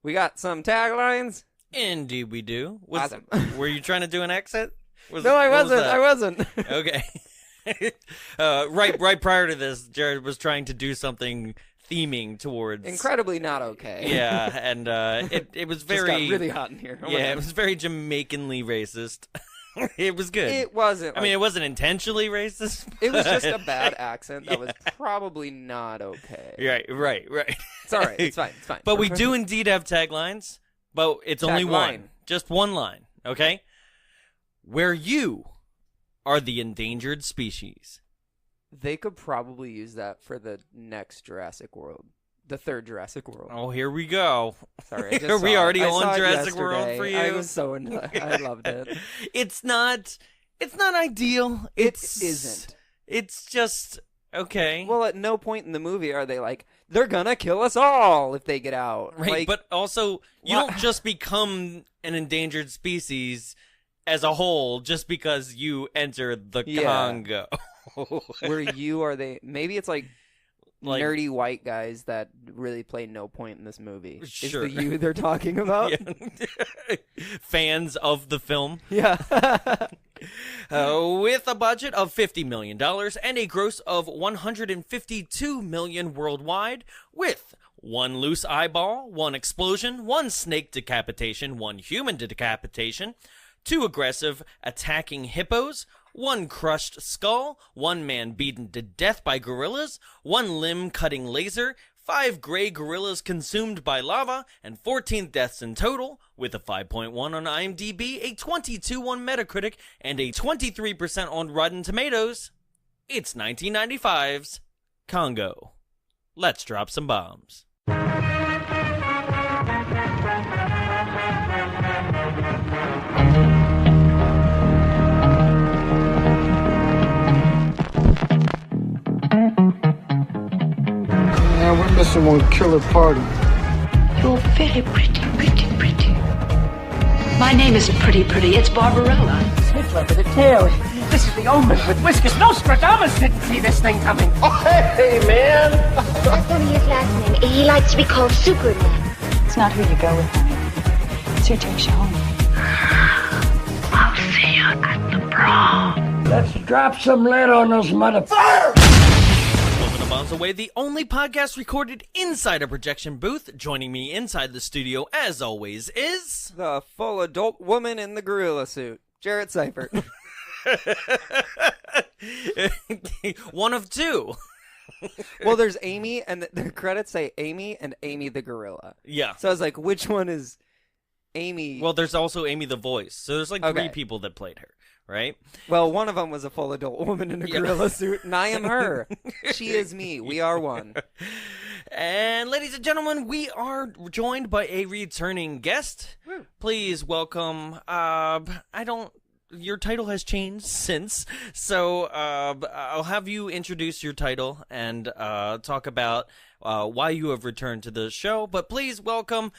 We got some taglines. Indeed we do. Awesome. Were you trying to do an exit? No, I wasn't. Okay. Right prior to this, Jared was trying to do something theming towards... Incredibly not okay. Yeah, and it was very... Just got really hot in here. Oh, yeah, it was very Jamaicanly racist. It was good. It wasn't. I mean, it wasn't intentionally racist. It was just a bad accent that was probably not okay. Right. It's all right. It's fine. But we do indeed have taglines, but it's only one. Just one line, okay? Where you are the endangered species. They could probably use that for the next Jurassic World. The third Jurassic World. Oh, here we go. Sorry, I just Are we already on on Jurassic World for you? I was so into that. I loved it. It's not ideal. It isn't. It's just okay. Well, at no point in the movie are they like, they're gonna kill us all if they get out. Right, like, but also you don't just become an endangered species as a whole just because you enter the Congo. Where you are they? Maybe it's like nerdy white guys that really play no point in this movie. Sure. Is the you they're talking about? Fans of the film. Yeah. With a budget of $50 million and a gross of $152 million worldwide, with one loose eyeball, one explosion, one snake decapitation, one human decapitation, 2 aggressive attacking hippos, 1 crushed skull, 1 man beaten to death by gorillas, 1 limb-cutting laser, 5 gray gorillas consumed by lava, and 14 deaths in total, with a 5.1 on IMDb, a 22 on Metacritic, and a 23% on Rotten Tomatoes. It's 1995's Congo. Let's drop some bombs. We're missing one killer party. You're very pretty. My name isn't pretty. It's Barbarella. Hitler with a tail. This is the omen with whiskers. Nostradamus didn't see this thing coming. Oh, hey, man. That's only his last name. He likes to be called Superman. It's not who you go with, honey. It's who takes you home. I'll see you at the prom. Let's drop some lead on those motherfuckers. Bombs Away, the only podcast recorded inside a projection booth. Joining me inside the studio, as always, is... the full adult woman in the gorilla suit, Jarrett Seifert. One of 2. Well, there's Amy, and the credits say Amy and Amy the gorilla. Yeah. So I was like, which one is Amy? Well, there's also Amy the voice. So there's like 3 people that played her. Right? Well, one of them was a full adult woman in a gorilla suit, and I am her. She is me. We are one. And ladies and gentlemen, we are joined by a returning guest. Woo. Please welcome, your title has changed since, so I'll have you introduce your title and talk about why you have returned to the show. But please welcome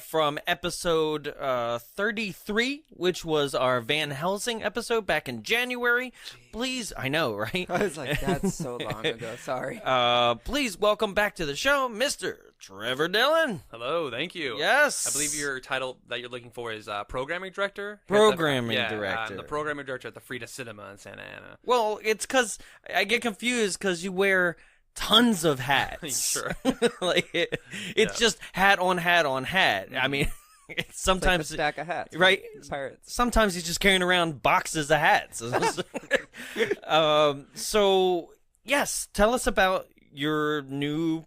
from episode 33, which was our Van Helsing episode back in January. Jeez. Please, I know, right? I was like, that's so long ago. Sorry. Please welcome back to the show, Mr. Trevor Dillon. Hello, thank you. Yes. I believe your title that you're looking for is programming director? Programming director. I'm the programming director at the Frida Cinema in Santa Ana. Well, it's because I get confused because you wear tons of hats. Sure. It's just hat on hat on hat. I mean, sometimes it's like a stack of hats, right? Pirates. Sometimes he's just carrying around boxes of hats. So yes, tell us about your new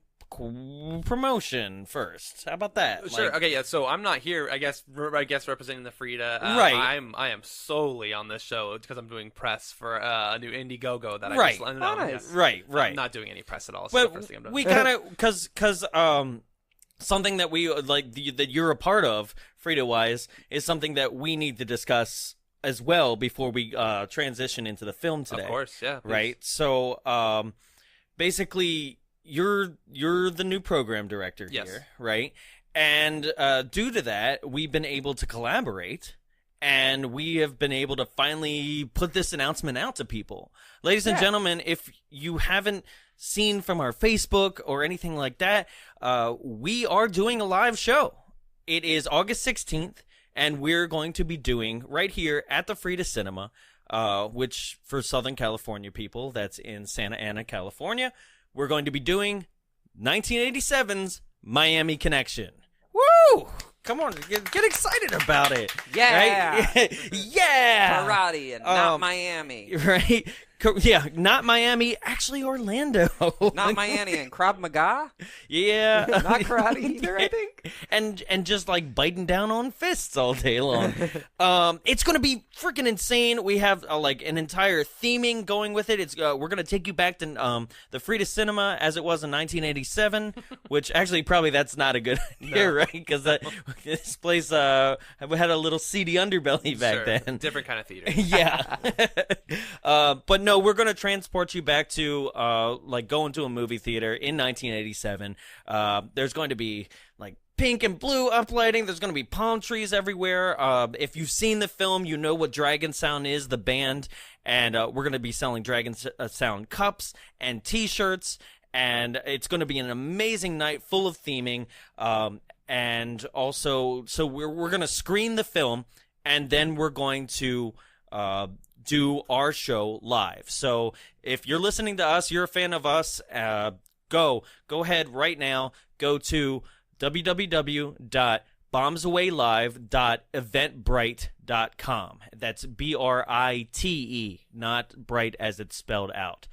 promotion first. How about that? Sure. Okay. Yeah. So I'm not here. I guess representing the Frida. Right. I am solely on this show because I'm doing press for a new Indiegogo that I right. just Nice. Right. I'm not doing any press at all. So the first thing I'm doing. We kind of because something that we like that you're a part of, Frida wise, is something that we need to discuss as well before we transition into the film today. Of course. Yeah. Please. Right. So basically, you're the new program director here, right? And due to that, we've been able to collaborate, and we have been able to finally put this announcement out to people. Ladies and gentlemen, if you haven't seen from our Facebook or anything like that, we are doing a live show it is August 16th, and we're going to be doing right here at the Frida Cinema, which for Southern California people, that's in Santa Ana, California, we're going to be doing 1987's Miami Connection. Woo! Come on, get excited about it. Yeah. Right? Yeah. Karate and not Miami. Right? Yeah, not Miami, actually Orlando. Not Miami and Krav Maga? Yeah. Not karate either, I think. And just like biting down on fists all day long. It's going to be freaking insane. We have like an entire theming going with it. It's we're going to take you back to the Frida Cinema as it was in 1987, which actually probably that's not a good idea, right? Because this place had a little seedy underbelly back then. Different kind of theater. Yeah. But no, we're going to transport you back to like going to a movie theater in 1987. There's going to be like pink and blue uplighting. There's going to be palm trees everywhere. If you've seen the film, you know what Dragon Sound is, the band. And we're going to be selling Dragon Sound cups and T-shirts. And it's going to be an amazing night full of theming. And also, so we're going to screen the film, and then we're going to do our show live. So if you're listening to us, you're a fan of us, go ahead right now. Go to www.bombsawaylive.eventbrite.com. That's BRITE, not bright as it's spelled out.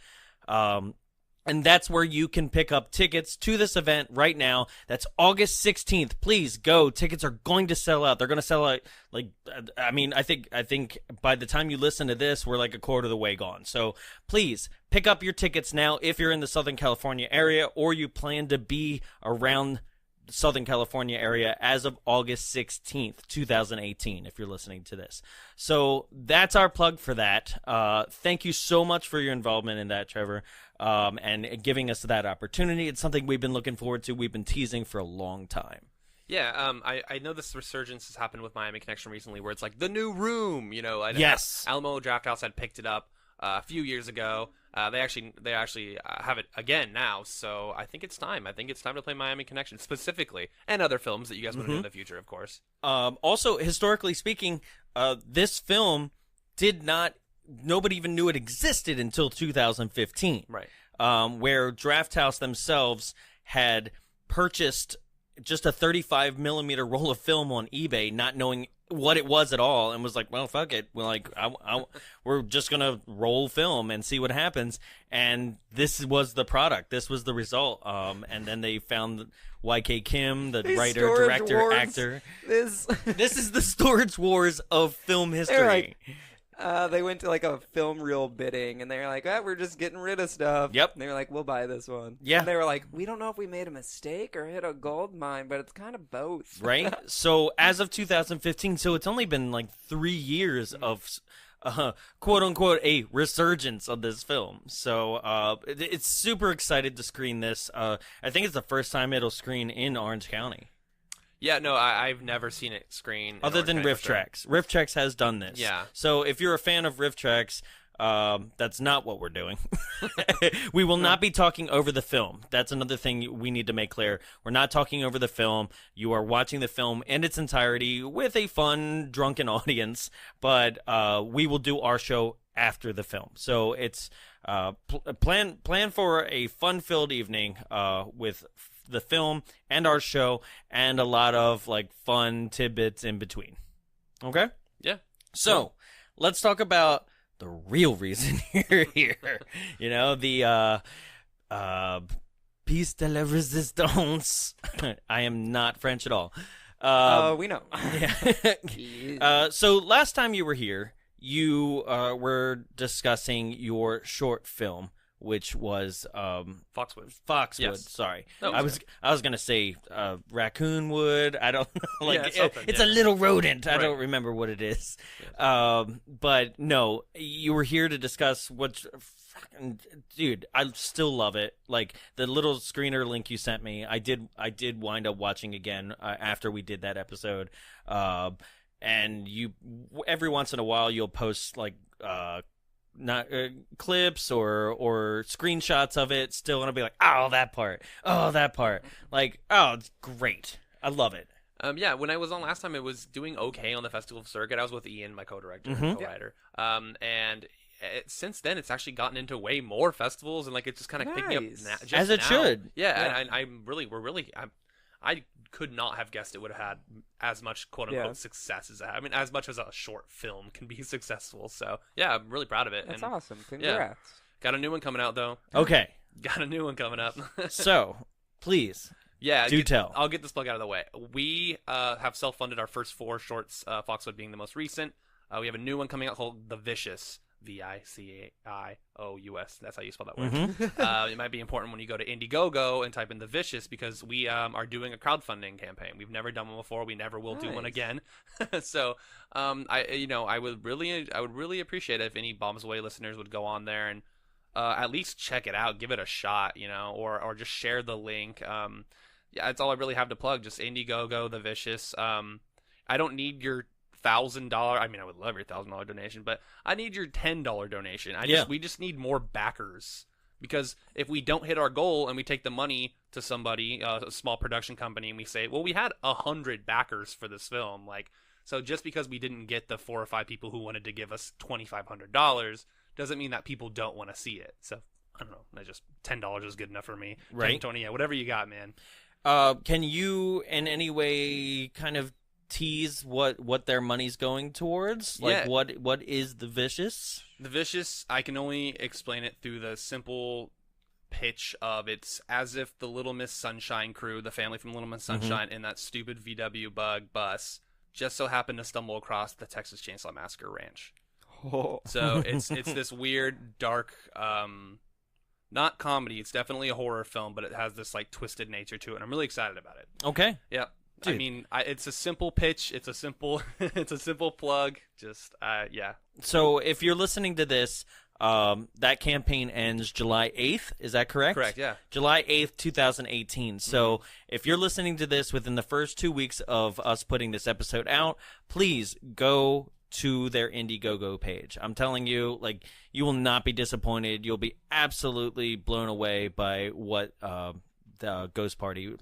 And that's where you can pick up tickets to this event right now. That's August 16th. Please go. Tickets are going to sell out. They're going to sell out. Like, I mean, I think by the time you listen to this, we're like a quarter of the way gone. So please pick up your tickets now if you're in the Southern California area or you plan to be around the Southern California area as of August 16th, 2018, if you're listening to this. So that's our plug for that. Thank you so much for your involvement in that, Trevor. And giving us that opportunity. It's something we've been looking forward to. We've been teasing for a long time. Yeah, I know this resurgence has happened with Miami Connection recently, where it's like the new room. You know, yes, Alamo Drafthouse had picked it up a few years ago. They actually have it again now. So I think it's time. I think it's time to play Miami Connection specifically, and other films that you guys want to do in the future, of course. Also, historically speaking, this film nobody even knew it existed until 2015. Right. Where Drafthouse themselves had purchased just a 35 millimeter roll of film on eBay, not knowing what it was at all, and was like, well, fuck it. We're just going to roll film and see what happens. And this was the product. This was the result. And then they found YK Kim, the writer, director, actor. This is the storage wars of film history. They went to like a film reel bidding, and they were like, we're just getting rid of stuff. Yep. And they were like, we'll buy this one. Yeah. And they were like, we don't know if we made a mistake or hit a gold mine, but it's kind of both. Right? So as of 2015, so it's only been like 3 years of quote unquote a resurgence of this film. So it's super excited to screen this. I think it's the first time it'll screen in Orange County. Yeah, no, I've never seen it screen. Other than Riff Tracks. Riff Tracks has done this. Yeah. So if you're a fan of Riff Tracks, that's not what we're doing. We will not be talking over the film. That's another thing we need to make clear. We're not talking over the film. You are watching the film in its entirety with a fun, drunken audience, but we will do our show after the film. So it's plan for a fun-filled evening with the film and our show and a lot of like fun tidbits in between. Okay? Yeah. So let's talk about the real reason you're here. You know, the piece de la resistance. I am not French at all. We know. Yeah. So last time you were here, you were discussing your short film, which was Foxwood. Foxwood, Yes. sorry. No, I was gonna say Raccoonwood. I don't know. Like Yeah, it's a little rodent. I Right. don't remember what it is. But no, you were here to discuss what. Dude, I still love it. Like the little screener link you sent me, I did wind up watching again after we did that episode. And you every once in a while you'll post like not clips or screenshots of it still, and I'll be like, oh that part, like, oh, it's great, I love it. Yeah, when I was on last time, it was doing okay on the festival circuit. I was with Ian, my co-director and co-writer. And since then, it's actually gotten into way more festivals, and like it's just kind of picking up just as it now. should. Yeah, and I could not have guessed it would have had as much quote unquote success as that. I mean, as much as a short film can be successful. So yeah, I'm really proud of it. That's awesome. Congrats. Yeah. Got a new one coming out though. Okay. Got a new one coming up. So, please. Yeah, tell. I'll get this plug out of the way. We have self-funded our first 4 shorts, Foxwood being the most recent. We have a new one coming out called The Vicious, Vicious. That's how you spell that word. It might be important when you go to Indiegogo and type in The Vicious because we are doing a crowdfunding campaign. We've never done one before. We never will do one again. So, I would really appreciate it if any Bombs Away listeners would go on there and at least check it out, give it a shot, or just share the link. Yeah, that's all I really have to plug. Just Indiegogo, The Vicious. I don't need your $1,000. I mean, I would love your $1,000 donation, but I need your $10 donation. We just need more backers because if we don't hit our goal and we take the money to somebody, a small production company, and we say, well, we had 100 backers for this film, so just because we didn't get the 4 or 5 people who wanted to give us $2,500 doesn't mean that people don't want to see it. So I don't know. Just $10 is good enough for me. Right, Tony. Yeah, whatever you got, man. Can you in any way kind of tease what their money's going towards? What is The Vicious? The Vicious, I can only explain it through the simple pitch of it's as if the Little Miss Sunshine crew, the family from Little Miss Sunshine, in that stupid VW bug bus just so happened to stumble across the Texas Chainsaw Massacre ranch. So it's this weird, dark, not comedy. It's definitely a horror film, but it has this twisted nature to it. And I'm really excited about it. Okay. Yeah. Dude. I mean, it's a simple pitch. It's a simple plug. Just yeah. So if you're listening to this, that campaign ends July 8th. Is that correct? Correct. Yeah. July 8th, 2018. So if you're listening to this within the first 2 weeks of us putting this episode out, please go to their Indiegogo page. I'm telling you, you will not be disappointed. You'll be absolutely blown away by what the Ghost Party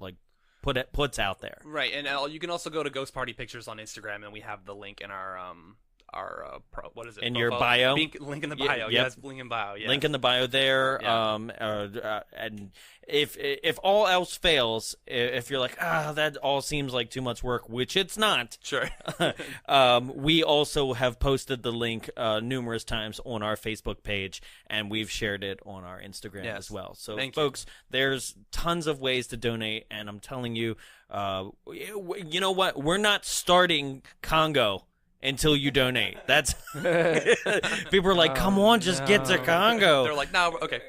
puts out there. Right, and you can also go to Ghost Party Pictures on Instagram, and we have the link in our what is it? In your bio? Link in the bio. Yep. Yes, link in bio. Yes. Link in the bio there. Yeah. And if all else fails, if you're that all seems like too much work, which it's not. Sure. We also have posted the link numerous times on our Facebook page, and we've shared it on our Instagram as well. So, folks, there's tons of ways to donate, and I'm telling you, you know what? We're not starting Congo until you donate. That's people are like, come on, just get to Congo. They're like, no, okay.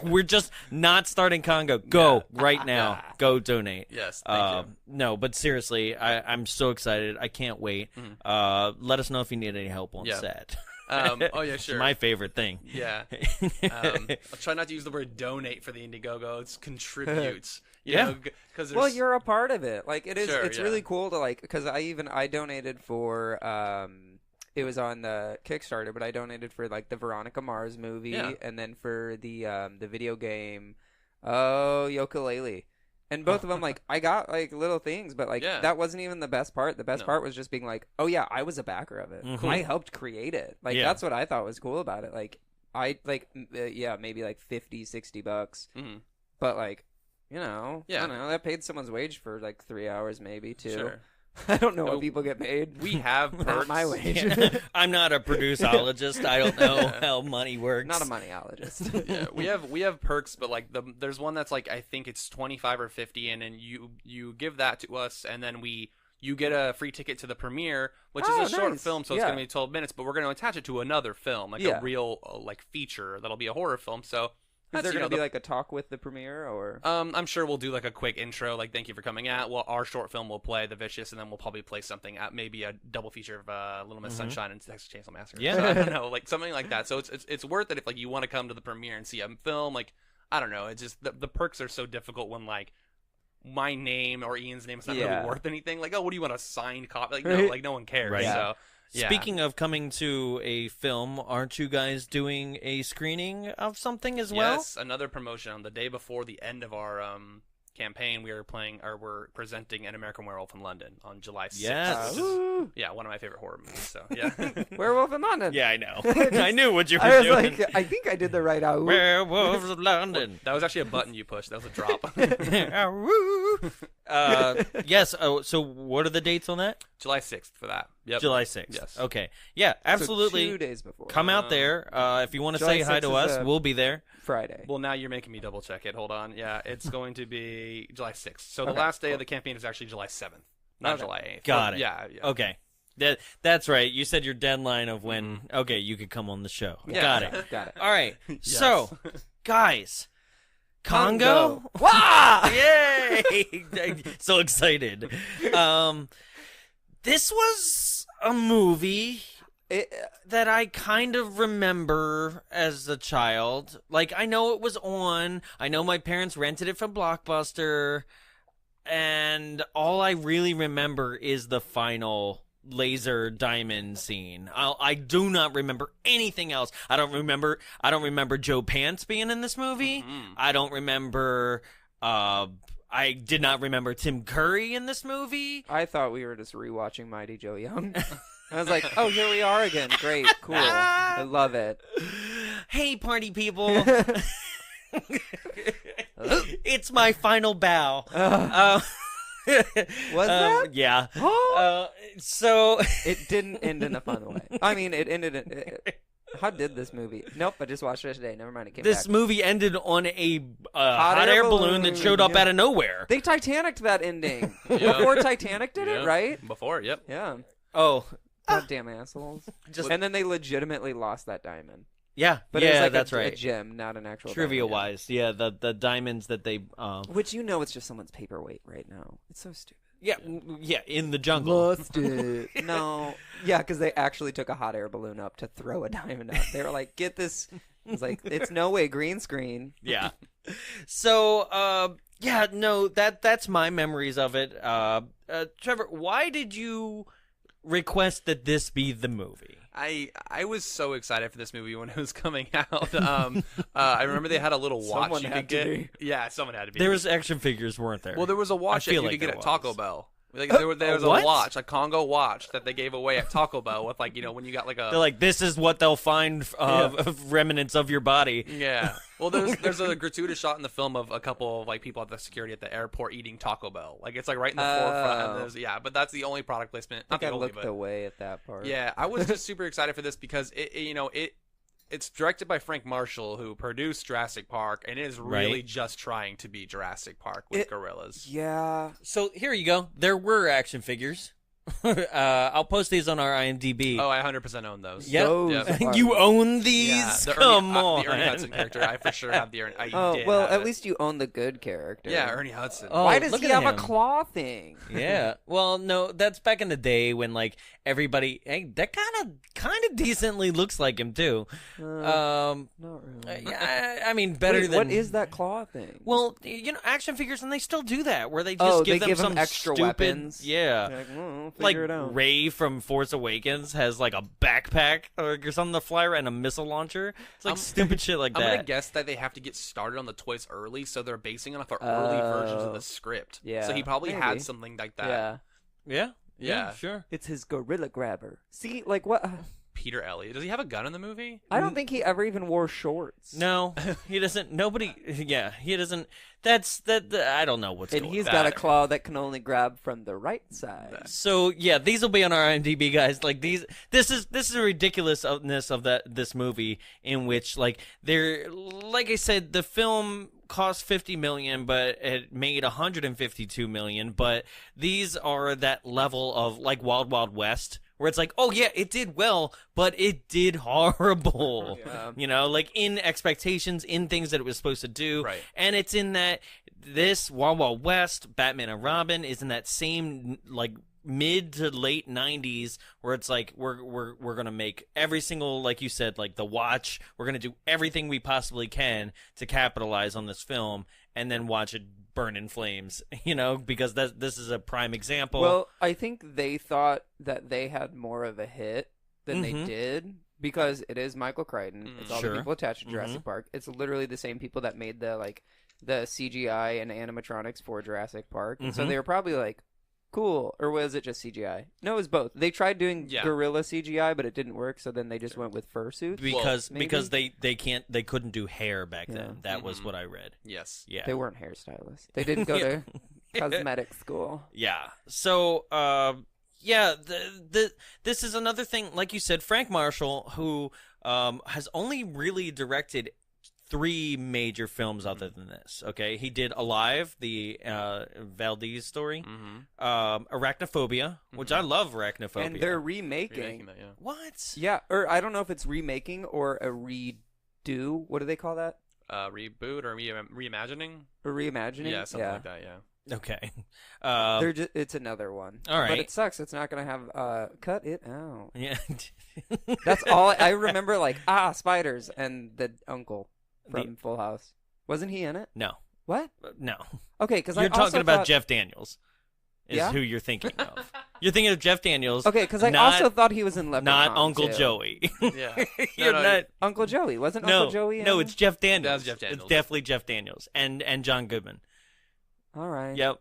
We're just not starting Congo. Go right now. Go donate. Yes, thank you. No, but seriously, I'm so excited. I can't wait. Let us know if you need any help on set. Oh yeah, sure. It's my favorite thing. Yeah. I'll try not to use the word donate for the Indiegogo. It's contributes. You know, because you're a part of it. It is. Sure, it's really cool to because I donated for it was on the Kickstarter, but I donated for the Veronica Mars movie, and then for the video game, Yooka-Laylee. And both of them, I got little things, but that wasn't even the best part. The best part was just being oh yeah, I was a backer of it. I helped create it. That's what I thought was cool about it. Maybe $50-$60, but I don't know, that paid someone's wage for 3 hours maybe too. Sure. I don't know what people get paid. We have perks. Not my wage. I'm not a producerologist. I don't know how money works. Not a moneyologist. Yeah, we have perks, but there's one that's I think it's 25 or 50, and then you give that to us, and then you get a free ticket to the premiere, which is a short film, so it's going to be 12 minutes, but we're going to attach it to another film, a real feature that'll be a horror film. So is there going to be a talk with the premiere, or? I'm sure we'll do a quick intro, thank you for coming out. Well, our short film will play The Vicious, and then we'll probably play something at maybe a double feature of Little Miss Sunshine and Texas Chainsaw Massacre. Yeah. So, I don't know, something like that. So it's worth it if you want to come to the premiere and see a film. I don't know. It's just the perks are so difficult when my name or Ian's name is not really worth anything. What do you want, a signed copy? No, no one cares. Right. So. Yeah. Speaking of coming to a film, aren't you guys doing a screening of something as well? Yes, another promotion on the day before the end of our campaign, we're presenting An American Werewolf in London on July 6th. Yes. Which is, yeah, one of my favorite horror movies. So yeah. Werewolf in London. Yeah, I know. I knew what you were I was doing. like, I think I did the right out. Werewolves of London. That was actually a button you pushed. That was a drop. Yes. Oh, so what are the dates on that? July 6th for that. Yep. July 6th. Yes. Okay. Yeah, absolutely. So 2 days before. Come out there. If you want to July say hi to 6th is us, we'll be there. Friday. Well, now you're making me double check it. Hold on. Yeah, it's going to be July 6th. So the Okay, last day of the campaign is actually July 7th, not Okay. July 8th. Got it. Yeah. Okay. That's right. You said your deadline of when, okay, you could come on the show. Yeah. Got it. Got it. All right. Yes. So, guys, Congo? Congo. Wow! Yay! So excited. This was a movie that I kind of remember as a child. Like, I know it was on. I know my parents rented it from Blockbuster. And all I really remember is the final laser diamond scene. I do not remember anything else. I don't remember Joe Pants being in this movie. Mm-hmm. I don't remember I did not remember Tim Curry in this movie. I thought we were just rewatching Mighty Joe Young. I was like, oh, here we are again. Great, cool. I love it. Hey, party people. It's my final bow. Was that? Yeah. Oh. So It didn't end in a fun way. I mean, it ended in... How did this movie? Nope, I just watched it today. Never mind, it came this back. movie ended on a hot air balloon that showed up yeah. out of nowhere. They Titanic'd that ending. Yeah. Before Titanic did it, Yep. right? Before, yep. Yeah. Oh, Goddamn assholes. And then they legitimately lost that diamond. yeah, But yeah, it was like that's a right. gem, not an actual Trivia diamond. wise, yeah, the diamonds that they Which it's just someone's paperweight right now. It's so stupid. yeah, in the jungle. Lost it. No. Yeah, because they actually took a hot air balloon up to throw a diamond up. They were like, get this. It's like, it's no way green screen. Yeah. So, yeah, no, that's my memories of it. Trevor, why did you request that this be the movie? I was so excited for this movie when it was coming out. I remember they had a little watch Someone you had could to get. Yeah, someone had to be. There was action figures, weren't there? Well, there was a watch that feel you like could get there at Taco was. Bell. Like, there was a what? watch, a Congo watch that they gave away at Taco Bell with, like, when you got like a. They're like, this is what they'll find of remnants of your body. Yeah. Well, there's a gratuitous shot in the film of a couple of like people at the security at the airport eating Taco Bell. Like it's like right in the forefront. And yeah, but that's the only product placement. I Not think the I only, looked but away at that part. yeah, I was just super excited for this because it's directed by Frank Marshall, who produced Jurassic Park, and is really Right. just trying to be Jurassic Park with gorillas. Yeah. So here you go. There were action figures. I'll post these on our IMDb. Oh, I 100% own those. Yep. Those Yep. are- You own these? Yeah, Come on. the Ernie Hudson character. I for sure have the Ernie. Oh, did well, have at it. least you own the good character. Yeah, Ernie Hudson. Oh, Why does look he at have a him. claw thing? Yeah. Well, no, that's back in the day when like everybody. Hey, that kind of decently looks like him too. Not really. I mean, better Wait, than what is that claw thing? Well, action figures, and they still do that, where they just they them give some them extra stupid, weapons. Yeah. You're like, well, Like figure it out. Rey from Force Awakens has like a backpack or something to fly around, and a missile launcher. It's like stupid shit like I'm that. gonna guess that they have to get started on the toys early, so they're basing it off of early versions of the script. Yeah, So he probably maybe. had something like that. Yeah. Yeah. Yeah. Sure. It's his gorilla grabber. See, like what? Peter Elliott. Does he have a gun in the movie? I don't think he ever even wore shorts. No, he doesn't. Nobody. Yeah, he doesn't. That's that. I don't know what's And going he's on. got a claw that can only grab from the right side. So yeah, these will be on our IMDb, guys. Like these, this is a ridiculousness of this movie in which like like I said, the film cost $50 million, but it made $152 million. But these are that level of like Wild Wild West, where it's like, oh yeah, it did well, but it did horrible. Yeah. You know, like in expectations, in things that it was supposed to do. Right. And it's in that this Wild Wild West, Batman and Robin is in that same like mid to late 90s where it's like we're gonna make every single, like you said, like The Watch, we're gonna do everything we possibly can to capitalize on this film and then watch it burn in flames, you know, because this is a prime example. Well, I think they thought that they had more of a hit than they Mhm. did because it is Michael Crichton. It's all Sure. the people attached to Jurassic Park. It's literally the same people that made the like the CGI and animatronics for Jurassic Park. And so Mhm. they were probably like, cool. Or was it just CGI? No, it was both. They tried doing gorilla CGI, but it didn't work, so then they just went with fursuits. Because they couldn't do hair back then. That was what I read. Yes. Yeah. They weren't hairstylists. They didn't go to cosmetic school. Yeah. So, this is another thing. Like you said, Frank Marshall, who has only really directed 3 major films other than this. Okay, he did Alive, the Valdez story, Arachnophobia, which I love Arachnophobia, And they're remaking that, yeah. What? Yeah, or I don't know if it's remaking or a redo. What do they call that? Reboot or reimagining? A reimagining? Yeah, something like that. Yeah. Okay. It's another one. All right. But it sucks. It's not going to have cut it out. Yeah. That's all I remember. Like spiders and the uncle from Full House. Wasn't he in it? No. What? No. Okay, because You're I also talking about thought... Jeff Daniels. Is who you're thinking of. You're thinking of Jeff Daniels. Okay, because I also thought he was in Leprechaun. Not Uncle too. Joey. Yeah. You're not. Uncle Joey. Wasn't No, Uncle Joey in no, it? it's Jeff Daniels. That's Jeff Daniels. It's definitely Jeff Daniels and John Goodman. All right. Yep.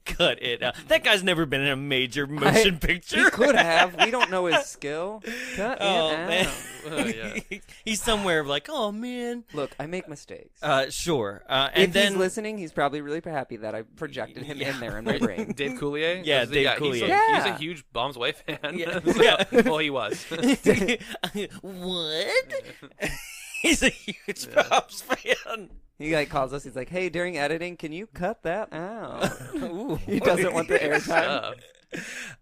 Cut it out. That guy's never been in a major motion picture. He could have. We don't know his skill. Cut it out. Man. Yeah. He's somewhere like, oh man. Look, I make mistakes. Sure. If And then he's listening, he's probably really happy that I projected him in there in my brain. Dave Coulier? Yeah, Dave Coulier. He's a huge Bombs Away fan. Yeah. Well, he was. What? He's a huge Pops fan. He calls us. He's like, "Hey, during editing, can you cut that out?" Ooh. He doesn't want the airtime.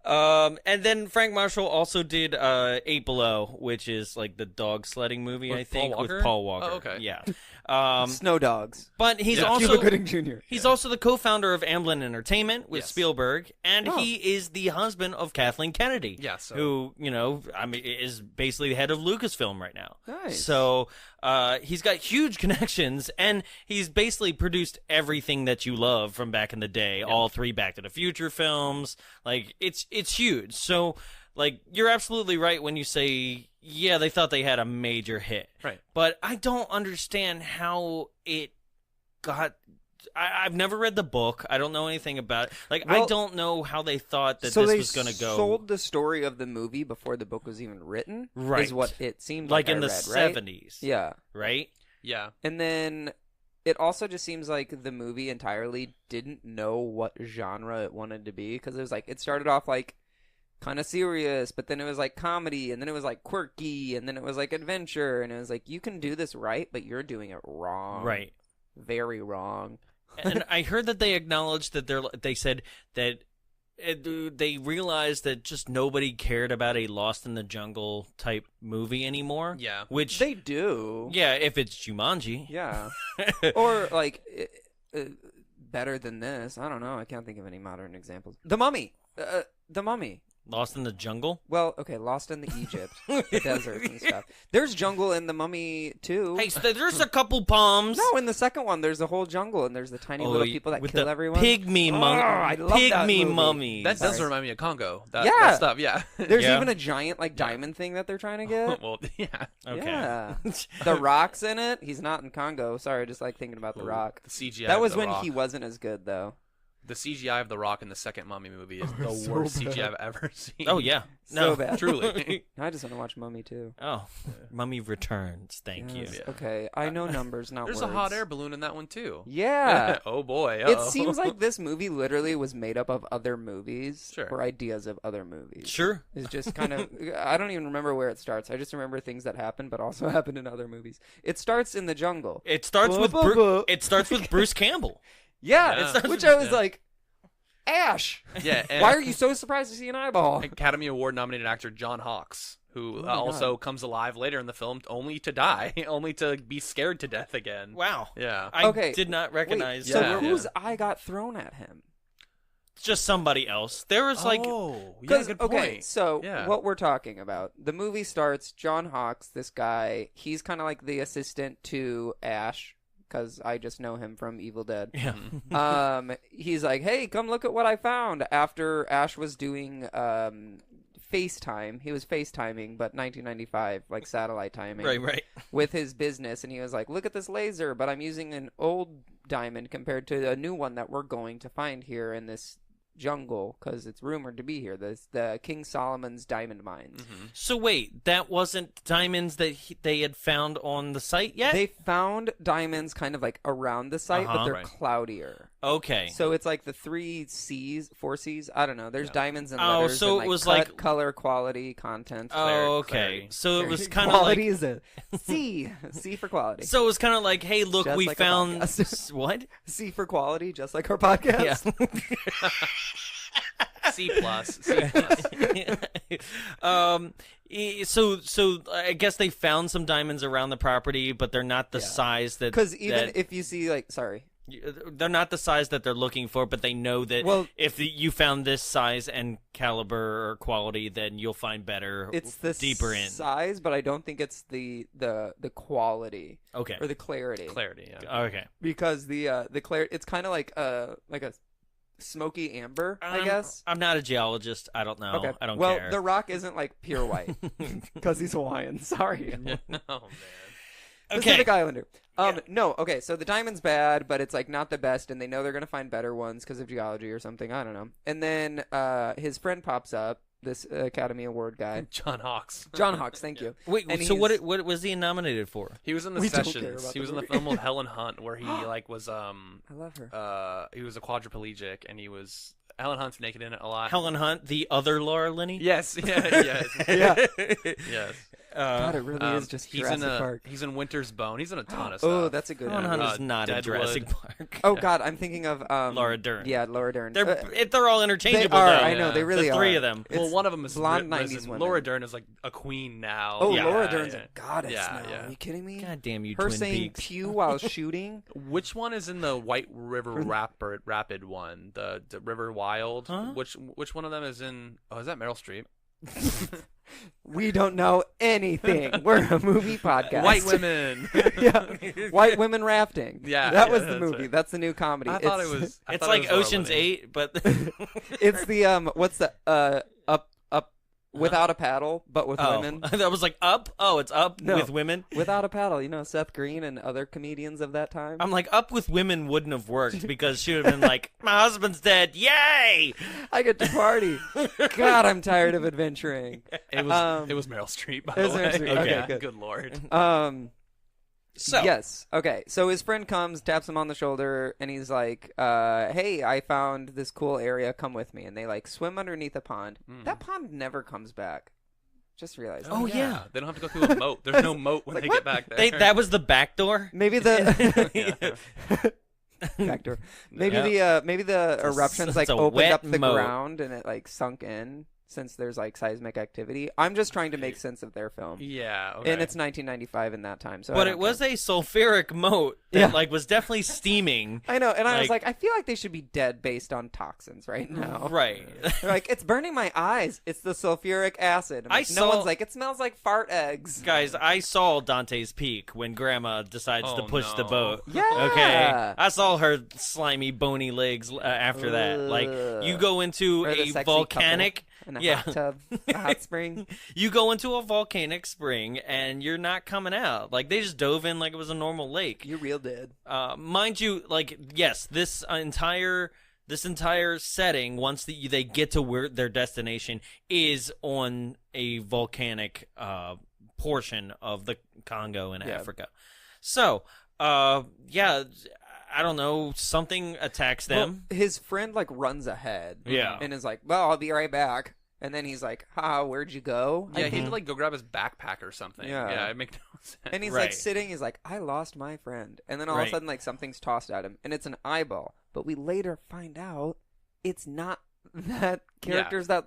And then Frank Marshall also did 8 Below, which is like the dog sledding movie, With I think, Paul Walker? with Paul Walker. Oh, okay. Yeah. Snow Dogs. But he's Yeah. also Cuba Gooding Jr. He's also the co-founder of Amblin Entertainment with Yes. Spielberg, and Oh. he is the husband of Kathleen Kennedy, Yeah, so- who is basically the head of Lucasfilm right now. Nice. So he's got huge connections, and he's basically produced everything that you love from back in the day. All 3 Back to the Future films, like it's huge. So like you're absolutely right when you say, yeah, they thought they had a major hit. Right. But I don't understand how it got. I've never read the book. I don't know anything about it. Like, I Well, don't know how they thought that so this they was going to go. sold the story of the movie before the book was even written. Right. Is what it seemed like like in I the read, right? 70s. Yeah. Right? Yeah. And then it also just seems like the movie entirely didn't know what genre it wanted to be, because it was like it started off like kind of serious, but then it was like comedy, and then it was like quirky, and then it was like adventure, and it was like, you can do this right, but you're doing it wrong. Right. Very wrong. And I heard that they acknowledged that they said that they realized that just nobody cared about a Lost in the Jungle type movie anymore. Yeah. Which They do. yeah, if it's Jumanji. Yeah. Or like better than this. I don't know. I can't think of any modern examples. The Mummy. The Mummy. Lost in the Jungle? Well, okay, Lost in the Egypt, the deserts and stuff. There's jungle in The Mummy too. Hey, there's a couple palms. No, in the second one, there's a whole jungle, and there's the tiny little people that with kill the everyone. Pygmy mummy. I love that Pygmy movie. mummies. That does Sorry. remind me of Congo. That, Yeah. that stuff, yeah. There's Yeah. even a giant diamond thing that they're trying to get. Well, yeah. Okay. Yeah. The Rock's in it. He's not in Congo. Sorry, just thinking about The Rock. The CGI. That of was The when Rock. he wasn't as good though. The CGI of The Rock in the second Mummy movie is the so worst bad. CGI I've ever seen. Oh yeah. So No, bad. Truly. I just want to watch Mummy too. Oh, Mummy Returns. Thank Yes. you. Yeah. Okay, I know numbers, not There's words. a hot air balloon in that one too. Yeah. Oh boy. It Uh-oh. seems like this movie literally was made up of other movies Sure. or ideas of other movies. Sure. It's just kind of, I don't even remember where it starts. I just remember things that happened, but also happened in other movies. It starts in the jungle. It starts with it starts with Bruce Campbell. Yeah, Yeah. it starts which I was like, Ash. Yeah. And Why are you so surprised to see an eyeball? Academy Award nominated actor John Hawkes, who Oh my also comes alive later in the film, only to die, only to be scared to death again. Wow. Yeah. I Okay, did not recognize. So Yeah. whose eye got thrown at him? Just somebody else. There was like oh, yeah, 'Cause, good point. okay, so Yeah. what we're talking about, the movie starts, John Hawkes, this guy, he's kind of like the assistant to Ash, because I just know him from Evil Dead. yeah. He's like, hey, come look at what I found. After Ash was doing FaceTime, he was FaceTiming, but 1995, like satellite timing, Right. with his business, and he was like, look at this laser, but I'm using an old diamond compared to a new one that we're going to find here in this jungle because it's rumored to be here. The King Solomon's diamond mines. Mm-hmm. So wait, that wasn't diamonds that they had found on the site yet? They found diamonds kind of like around the site, but they're Right. cloudier. Okay. So it's like the 4 C's. I don't know. There's diamonds and Oh, letters. so and it was cut, like- color, quality, content. Oh, okay. clarity. So it was kind of Quality like is a C. C for quality. so it was kind of like, hey, look, Just we like our found podcast. what? C for quality, just like our podcast. Yeah. C plus. C plus. So I guess they found some diamonds around the property, but they're not the size that. Because even that- if you see, like, sorry. they're not the size that they're looking for, but they know that if you found this size and caliber or quality, then you'll find better. It's the deeper in size, but I don't think it's the quality. Okay. Or the clarity. Clarity, yeah. Okay. Because the clarity, it's kind of like a smoky amber, I guess. I'm not a geologist. I don't know. Okay. I don't well, care. The Rock isn't like pure white because he's Hawaiian. Sorry. Oh, man. Pacific Islander. No, okay, so the diamond's bad, but it's like not the best, and they know they're gonna find better ones because of geology or something. I don't know. And then his friend pops up, this Academy Award guy, John Hawkes. John Hawkes. Thank you. Wait, And so he's- what was he nominated for? He was in the We don't care Sessions. about He the was in the movie. film with Helen Hunt where he like was I love her. he was a quadriplegic and he was Helen Hunt's naked in it a lot. Helen Hunt, the other Laura Linney? Yes, yes. Yeah. Yes. God, it really is just he's Jurassic in Park. He's in Winter's Bone. He's in a ton of stuff. Oh, that's a good Helen one. Hunt is not in Deadwood. Jurassic Park. Oh God, I'm thinking of Laura Dern. Yeah, Laura Dern. They're all interchangeable. they are. though. I know they really the are. three of them. Well, It's one of them is blonde listen, 90s women. Laura Dern is like a queen now. Oh, Yeah, Laura Dern's yeah. a goddess Yeah, now. yeah. Are you kidding me? God damn you, Her Twin saying Peaks. pew while shooting. Which one is in the White River Rapid one? The River Wild. Huh? Which one of them is in? Oh, is that Meryl Streep? We don't know anything. We're a movie podcast. White women. Yeah, white women rafting. Yeah, that yeah, was the that's movie. right. That's the new comedy. I thought it was. I It's thought it like was Laura Ocean's Linney. 8, but It's the what's the up without a paddle, but with women. that was like Up. Oh, it's Up No. with women. Without a paddle, you know Seth Green and other comedians of that time. I'm like, Up with women wouldn't have worked because she would have been like, my husband's dead. Yay! I get to party. God, I'm tired of adventuring. It was Meryl Streep. By it was the way. Meryl Streep. Okay, Yeah, good. Lord. So, Yes. Okay. So his friend comes, taps him on the shoulder, and he's like, "Hey, I found this cool area. Come with me." And they like swim underneath a pond. That pond never comes back. Just realized. Oh, yeah. They don't have to go through a moat. There's no moat when Like, they what? get back there. that was the back door. Maybe the back door. Maybe the eruptions like it's a opened wet up the moat. ground and it like sunk in since there's like seismic activity. I'm just trying to make sense of their film. Yeah. Okay. And it's 1995 in that time, so. But I it don't was care. a sulfuric moat that Yeah. like was definitely steaming. I know, and I was like- like, I feel like they should be dead based on toxins right now. Right. They're like, it's burning my eyes. It's the sulfuric acid. I'm I like, no saw- one's like, it smells like fart eggs. Guys, I saw Dante's Peak when Grandma decides to Oh, push the no. boat. Yeah. Okay. I saw her slimy, bony legs after that. Like, you go into Or the a sexy volcanic. In a Yeah. hot tub, a hot spring. You go into a volcanic spring and you're not coming out. Like, they just dove in like it was a normal lake. You're real dead. Mind you, like, yes, this entire setting, once they get to where their destination, is on a volcanic portion of the Congo in Africa. So, yeah, I don't know, something attacks them. Well, his friend like runs ahead. Yeah. And is like, well, I'll be right back. And then he's like, where'd you go? Yeah, he had to like go grab his backpack or something. Yeah. Yeah, it makes no sense. And he's Right. like sitting, he's like, I lost my friend. And then all of Right. a sudden, like something's tossed at him, and it's an eyeball. But we later find out it's not that characters that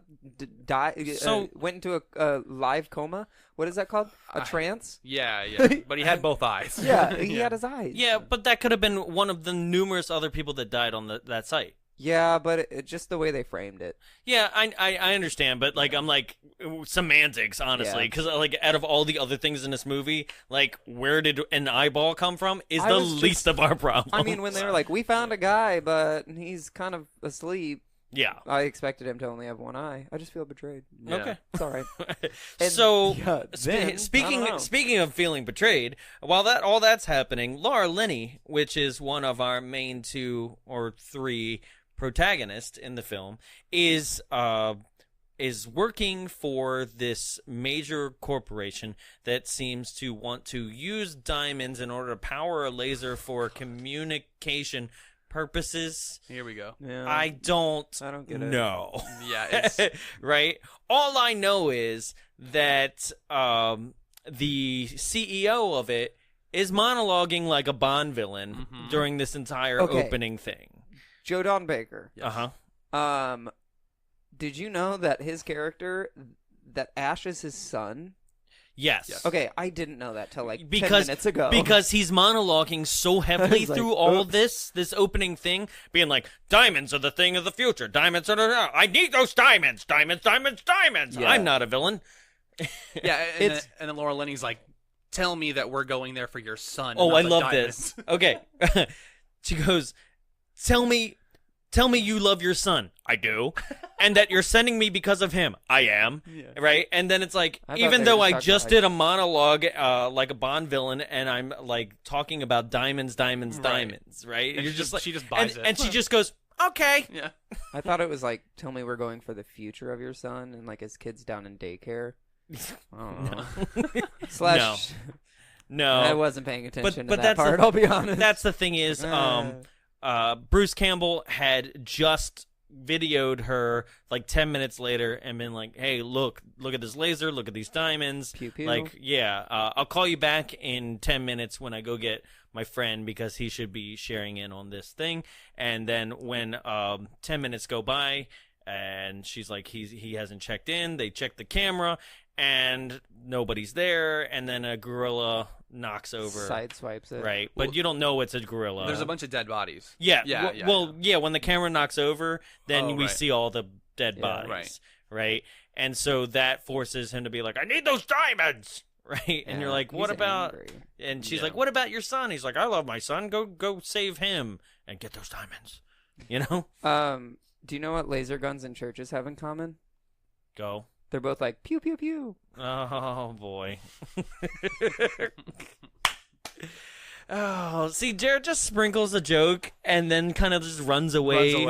died, So- went into a live coma. What is that called? A trance? Yeah. But he had both eyes. Yeah, he had his eyes. Yeah, but that could have been one of the numerous other people that died on that site. Yeah, but it just the way they framed it. Yeah, I understand, but like I'm like semantics, honestly, Yeah. because like out of all the other things in this movie, like where did an eyeball come from is I the was just- least of our problems. I mean, when they were like, we found a guy, but he's kind of asleep. Yeah. I expected him to only have one eye. I just feel betrayed. Yeah. Okay. It's all right. So, then, speaking of feeling betrayed, while all that's happening, Laura Linney, which is one of our main 2 or 3 protagonists in the film, is working for this major corporation that seems to want to use diamonds in order to power a laser for communication purposes. Here we go. Yeah. I don't get it. know. Yeah, it's Right? All I know is that the CEO of it is monologuing like a Bond villain during this entire opening thing. Joe Don Baker. Yes. Did you know that his character, that Ash is his son? Yes. Okay, I didn't know that till like 10 Because minutes ago. Because he's monologuing so heavily was like, through all oops. this opening thing, being like, diamonds are the thing of the future. Diamonds are I need those diamonds. Diamonds, diamonds, diamonds. Yeah. I'm not a villain. Yeah, and then Laura Linney's like, tell me that we're going there for your son. Oh, not I the love diamonds. this. Okay. She goes, tell me you love your son. I do. And that you're sending me because of him. I am. Yeah. Right? And then it's like, I thought even they though were I talking just about, did a monologue like a Bond villain and I'm like talking about diamonds, diamonds, Right. diamonds, right? And You're she just just- like, she just buys it. And she just goes, okay. Yeah. I thought it was like, tell me we're going for the future of your son, and like his kid's down in daycare. I don't know. Slash, No. I wasn't paying attention to that that's part, the, I'll be honest. That's the thing is, Bruce Campbell had just videoed her like 10 minutes later and been like, hey, look at this laser, look at these diamonds. Pew, pew. Like, yeah, I'll call you back in 10 minutes when I go get my friend because he should be sharing in on this thing. And then when 10 minutes go by and she's like, he hasn't checked in, they check the camera and nobody's there, and then a gorilla knocks over, Sideswipes it. right? But you don't know it's a gorilla. There's a bunch of dead bodies. Yeah. Yeah. Yeah. When the camera knocks over, then we right. see all the dead Yeah. bodies, right? And so that forces him to be like, "I need those diamonds," right? And you're like, "What he's about?" angry. And she's Yeah. like, "What about your son?" He's like, "I love my son. Go save him and get those diamonds." You know? Do you know what laser guns in churches have in common? Go. They're both like pew pew pew. Oh boy. Oh, see, Jared just sprinkles a joke and then kind of just runs away. He'll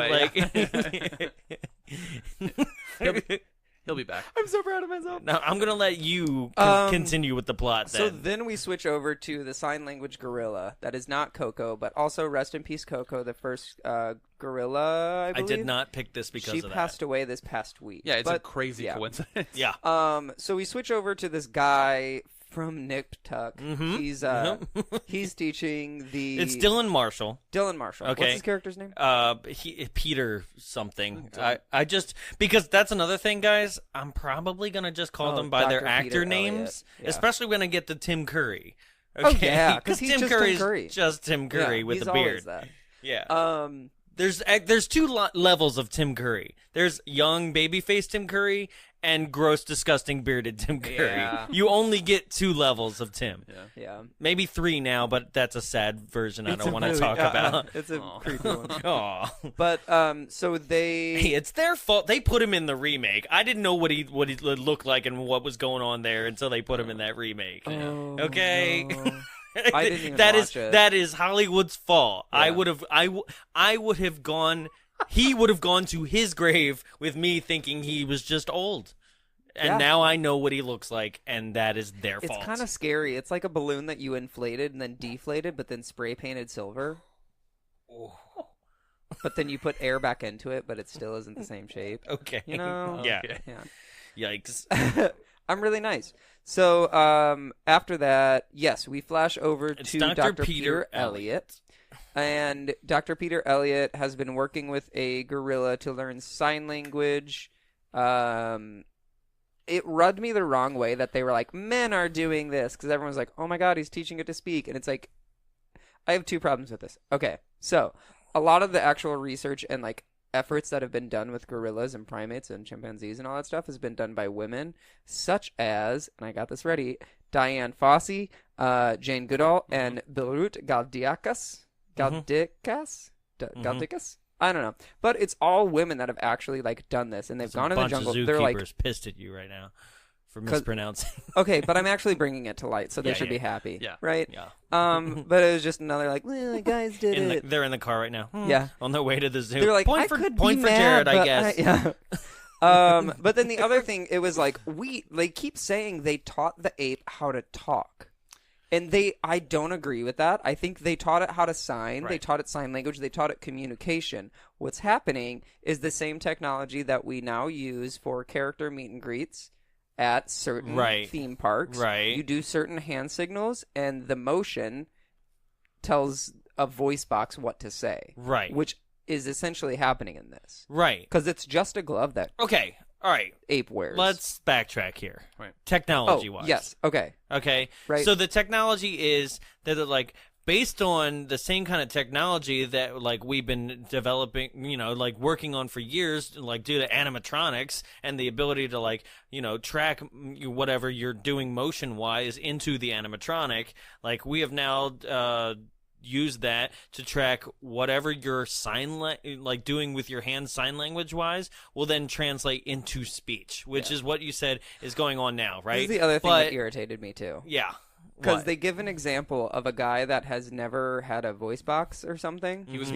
be back. I'm so proud of myself. Now I'm gonna let you continue with the plot. So Then. then we switch over to the sign language gorilla. That is not Coco, but also rest in peace Coco, the first gorilla. I believe. did not pick this because she of that. passed away this past week. Yeah, it's a But, crazy yeah. coincidence. Yeah. So we switch over to this guy from Nip Tuck. Mhm. He's teaching the. It's Dillon Marshall. Dillon Marshall. Okay. What's his character's name? Peter something. I just because that's another thing, guys. I'm probably gonna just call them by their Dr. actor Peter names, Elliott. Yeah. especially when I get to Tim Curry. Oh, Okay? yeah, 'cause he's Tim just Tim Curry's Curry. just Tim Curry with he's a beard. always that. Yeah. There's two levels of Tim Curry. There's young babyface Tim Curry and gross, disgusting bearded Tim Curry. Yeah. You only get 2 levels of Tim. Yeah. Maybe 3 now, but that's a sad version I It's don't a want to really- talk about. It's a creepy one. Aw. But so they. Hey, it's their fault. They put him in the remake. I didn't know what he looked like and what was going on there until they put him in that remake. Oh, Okay. no. I didn't even That watch is it. that is Hollywood's fault. Yeah. I would have gone. He would have gone to his grave with me thinking he was just old. And Yeah. now I know what he looks like, and that is their It's fault. kind of scary. It's like a balloon that you inflated and then deflated, but then spray painted silver. But then you put air back into it, but it still isn't the same shape. okay. You know? Yeah. Okay. Yeah. Yikes. I'm really nice. So after that, yes, we flash over It's to Dr. Dr. Peter Peter Elliott. And Dr. Peter Elliott has been working with a gorilla to learn sign language. It rubbed me the wrong way that they were like, men are doing this, because everyone's like, oh my god, he's teaching it to speak. And it's like, I have 2 problems with this. Okay, so a lot of the actual research and like efforts that have been done with gorillas and primates and chimpanzees and all that stuff has been done by women, such as, and I got this ready, Diane Fossey, Jane Goodall, and Beirut Galdikas. Galdicas? Galdicas? I don't know. But it's all women that have actually, like, done this, and they've gone in the jungle. They're like pissed at you right now for mispronouncing. Okay, but I'm actually bringing it to light, so they should be happy. Yeah. Right? Yeah. But it was just another, like, well, guys did it. They're in the car right now. Yeah. On their way to the zoo. They're like, point for mad, Jared, I guess. Yeah. But then the other thing, it was like, they keep saying they taught the ape how to talk. And I don't agree with that. I think they taught it how to sign. Right. They taught it sign language. They taught it communication. What's happening is the same technology that we now use for character meet and greets at certain theme parks. Right. You do certain hand signals, and the motion tells a voice box what to say. Right. Which is essentially happening in this. Right. Because it's just a glove that all right. ape wears. Let's backtrack here. Right. Technology-wise. Yes. Okay. Right. So the technology is that, like, based on the same kind of technology that, like, we've been developing, like, working on for years, like, due to animatronics and the ability to, like, track whatever you're doing motion-wise into the animatronic, like, we have now use that to track whatever your doing with your hands sign language wise will then translate into speech, which is what you said is going on now, right? This is the other thing that irritated me too. Yeah. Because they give an example of a guy that has never had a voice box or something. He was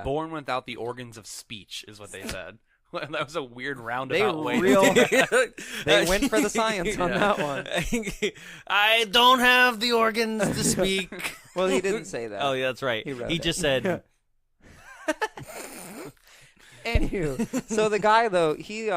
born without the organs of speech, is what they said. That was a weird roundabout way. They went for the science on that one. I don't have the organs to speak. Well, he didn't say that. Oh, yeah, that's right. He just said. Anywho, so the guy though, he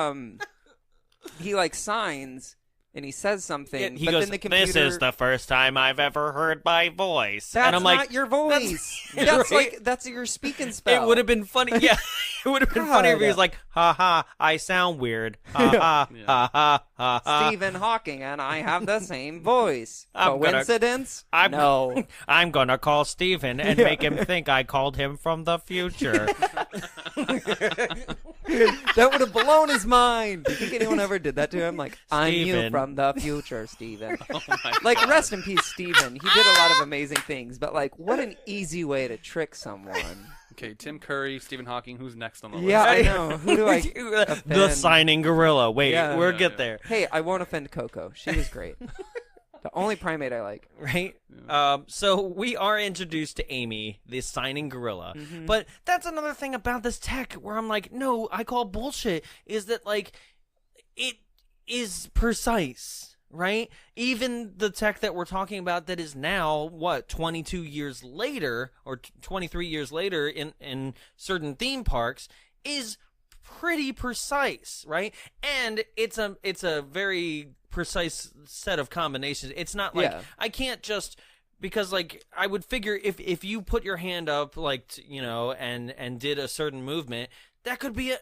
like signs. And he says something, he but goes, then the computer... This is the first time I've ever heard my voice. That's and I'm not like, your voice. That's your speaking spell. It would have been funny. Yeah, it would have been funny if he was like, ha ha, I sound weird. Ha ha, ha ha, ha ha. Stephen Hawking and I have the same voice. Coincidence? No. I'm gonna call Stephen and make him think I called him from the future. That would have blown his mind. Do you think anyone ever did that to him? Like, I'm you from the future, Stephen. Like, rest in peace, Stephen. He did a lot of amazing things, but, like, what an easy way to trick someone. Okay, Tim Curry, Stephen Hawking, who's next on the list? Yeah, I know. Who do I offend? The signing gorilla. Wait, we'll get there. Hey, I won't offend Coco. She was great. The only primate I like. Right? So we are introduced to Amy, the signing gorilla. Mm-hmm. But that's another thing about this tech where I'm like, no, I call bullshit, is that, like, it is precise, right? Even the tech that we're talking about that is now, 22 years later, or 23 years later in certain theme parks, is pretty precise, right? And it's a very precise set of combinations. It's not like I can't just, because, like, I would figure if you put your hand up, like, and did a certain movement, that could be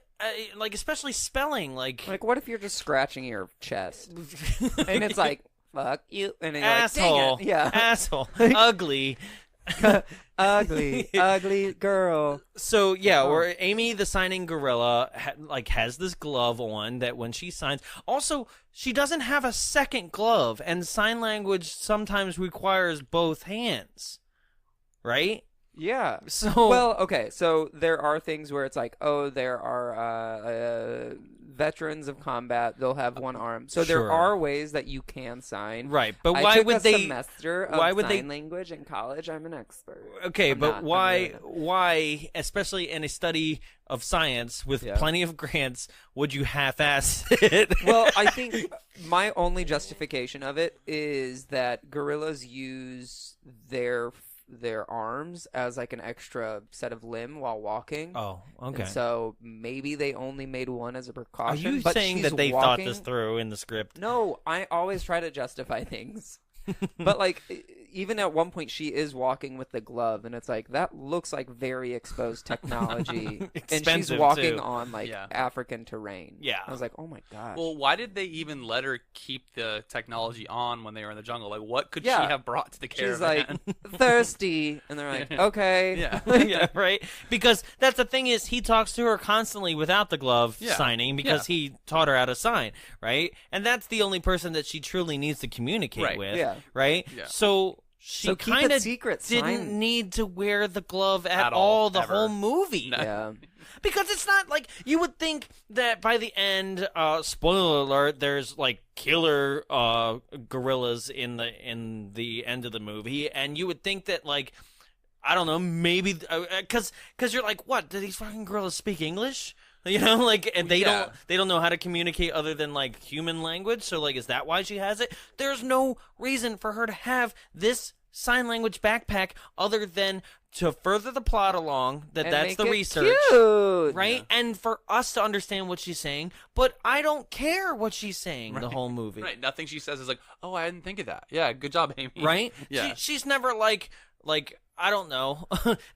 like, especially spelling, like what if you're just scratching your chest and it's like, fuck you, and you're asshole, like, dang it. Yeah, asshole, ugly. ugly girl. So where Amy the signing gorilla has this glove on that when she signs, also she doesn't have a second glove, and sign language sometimes requires both hands, right? Yeah. So there are things where it's like, there are veterans of combat. They'll have one arm. So there are ways that you can sign. Right, but I why took would a they? semester of sign language in college. I'm an expert. Okay, but why? Why, especially in a study of science with plenty of grants, would you half-ass it? Well, I think my only justification of it is that gorillas use their arms as like an extra set of limb while walking. Oh, okay. And so maybe they only made one as a precaution. Are you saying that they thought this through in the script? No, I always try to justify things. But, like, even at one point, she is walking with the glove, and it's like, that looks like very exposed technology. And she's walking on, like, African terrain. Yeah. I was like, oh my gosh. Well, why did they even let her keep the technology on when they were in the jungle? Like, what could she have brought to the caravan? She's like, thirsty. And they're like, okay. Yeah, right? Because that's the thing is, he talks to her constantly without the glove signing because he taught her how to sign, right? And that's the only person that she truly needs to communicate with. Yeah. Right? Yeah. So she kind of didn't need to wear the glove at all the whole movie. Yeah. Because it's not like you would think that by the end, spoiler alert, there's like killer gorillas in the end of the movie, and you would think that like, I don't know, maybe because you're like, what? Do these fucking gorillas speak English? You know, like, and they don't know how to communicate other than like human language. So like, is that why she has it? There's no reason for her to have this sign language backpack other than to further the plot along. That's the research, cute. right? Yeah. And for us to understand what she's saying. But I don't care what she's saying the whole movie. Right. Nothing she says is like, oh, I didn't think of that. Yeah, good job, Amy. Right? Yeah. She's never like. I don't know,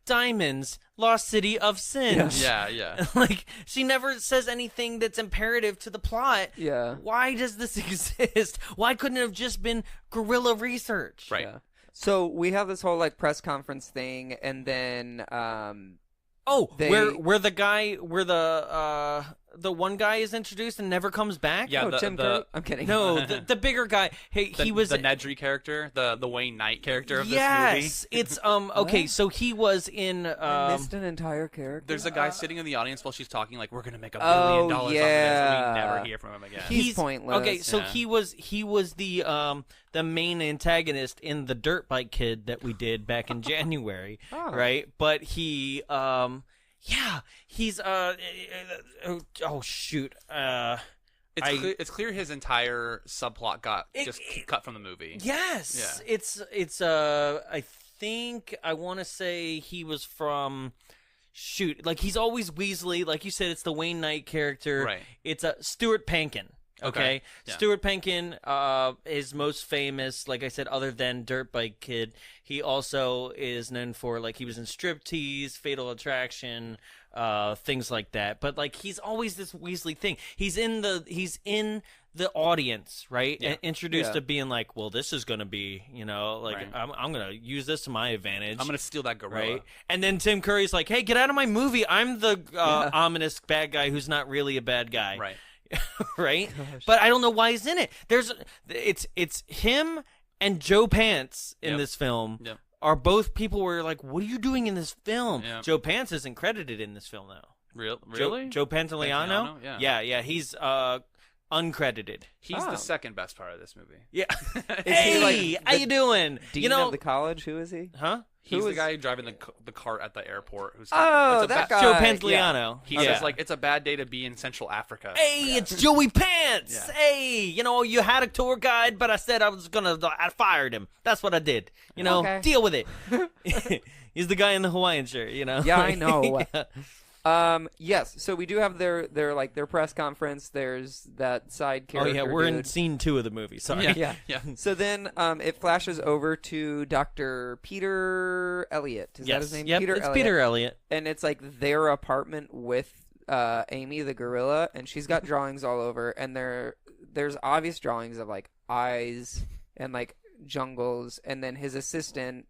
diamonds, lost city of sin. Yeah. Like, she never says anything that's imperative to the plot. Yeah. Why does this exist? Why couldn't it have just been guerrilla research? Right. Yeah. So we have this whole like press conference thing, and then where the one guy is introduced and never comes back. Yeah, Tim Curry. I'm kidding. No, the bigger guy. He was the Nedry character, the Wayne Knight character of this movie. Yes, it's okay. So he was in. I missed an entire character. There's a guy sitting in the audience while she's talking, like, we're gonna make $1 billion off of this, and we never hear from him again. He's pointless. Okay, so he was the main antagonist in the Dirt Bike Kid that we did back in January, right? But he he's oh shoot. It's clear his entire subplot got just cut from the movie. Yes. Yeah. It's I think I want to say he was from like he's always Weasley, like you said. It's the Wayne Knight character. Right. It's Stuart Pankin. Okay. Yeah. Stuart Pankin is most famous, like I said, other than Dirt Bike Kid. He also is known for, like, he was in Striptease, Fatal Attraction, things like that. But like, he's always this Weasley thing. He's in the audience, right? Yeah. Introduced to being like, well, this is gonna be, like, right. I'm gonna use this to my advantage. I'm gonna steal that gorilla. Right? And then Tim Curry's like, hey, get out of my movie. I'm the ominous bad guy who's not really a bad guy. Right. Right? Gosh. But I don't know why he's in it. It's him and Joe Pants in this film. Yep. Are both people where like, what are you doing in this film? Yep. Joe Pants isn't credited in this film though. Really? Joe Pantoliano? Yeah. He's uncredited. He's the second best part of this movie. Yeah. Hey, how you doing? Dean of the college? Who is he? Huh? He's the guy driving the cart at the airport. Who's that guy. Joe Pantoliano. Yeah. He says, like, it's a bad day to be in Central Africa. Hey, it's Joey Pants. Yeah. Hey, you had a tour guide, but I said I fired him. That's what I did. Okay. Deal with it. He's the guy in the Hawaiian shirt, Yeah, I know. Yeah. Yes. So we do have their press conference. There's that side character. Oh yeah, we're in dude. scene 2 of the movie. Sorry. Yeah. So then it flashes over to Dr. Peter Elliott. Is that his name? Yep, it's Peter Elliott. And it's like their apartment with Amy the gorilla, and she's got drawings all over, and there's obvious drawings of like eyes and like jungles, and then his assistant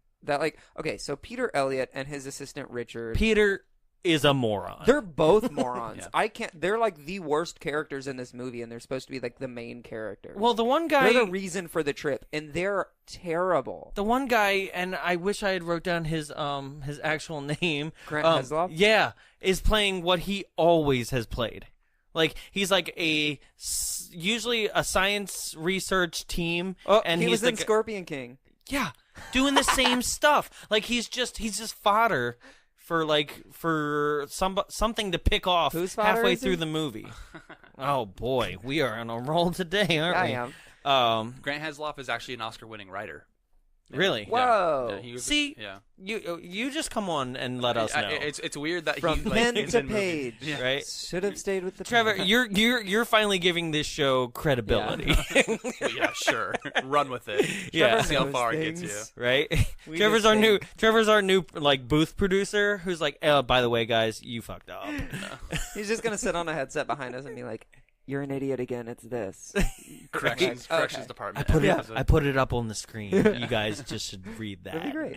so Peter Elliott and his assistant Richard. Peter is a moron. They're both morons. Yeah. They're like the worst characters in this movie, and they're supposed to be like the main character. Well, the one guy... They're the reason for the trip, and they're terrible. The one guy, and I wish I had wrote down his actual name. Grant Heslov? Yeah, is playing what he always has played. Like, he's like usually a science research team. Oh, and he he's was in Scorpion King. Yeah, doing the same stuff. Like, he's just fodder for something to pick off halfway through the movie. Oh boy, we are on a roll today, aren't we? I am. Grant Heslov is actually an Oscar-winning writer. Really? Whoa. Yeah, See, you just come on and let us know. It's weird that From he pen is to in page, right? Should have stayed with the Trevor, pen. you're finally giving this show credibility. Yeah, sure. Run with it. Yeah. See how far it gets you. Right? Trevor's our new like booth producer who's like, oh, by the way, guys, you fucked up. He's just gonna sit on a headset behind us and be like, "You're an idiot again. It's this." Corrections department. I put it up on the screen. You guys just should read that. That'd be great.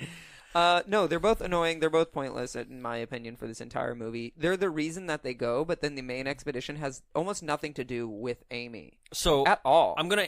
No, they're both annoying. They're both pointless, in my opinion, for this entire movie. They're the reason that they go, but then the main expedition has almost nothing to do with Amy. So at all. I'm gonna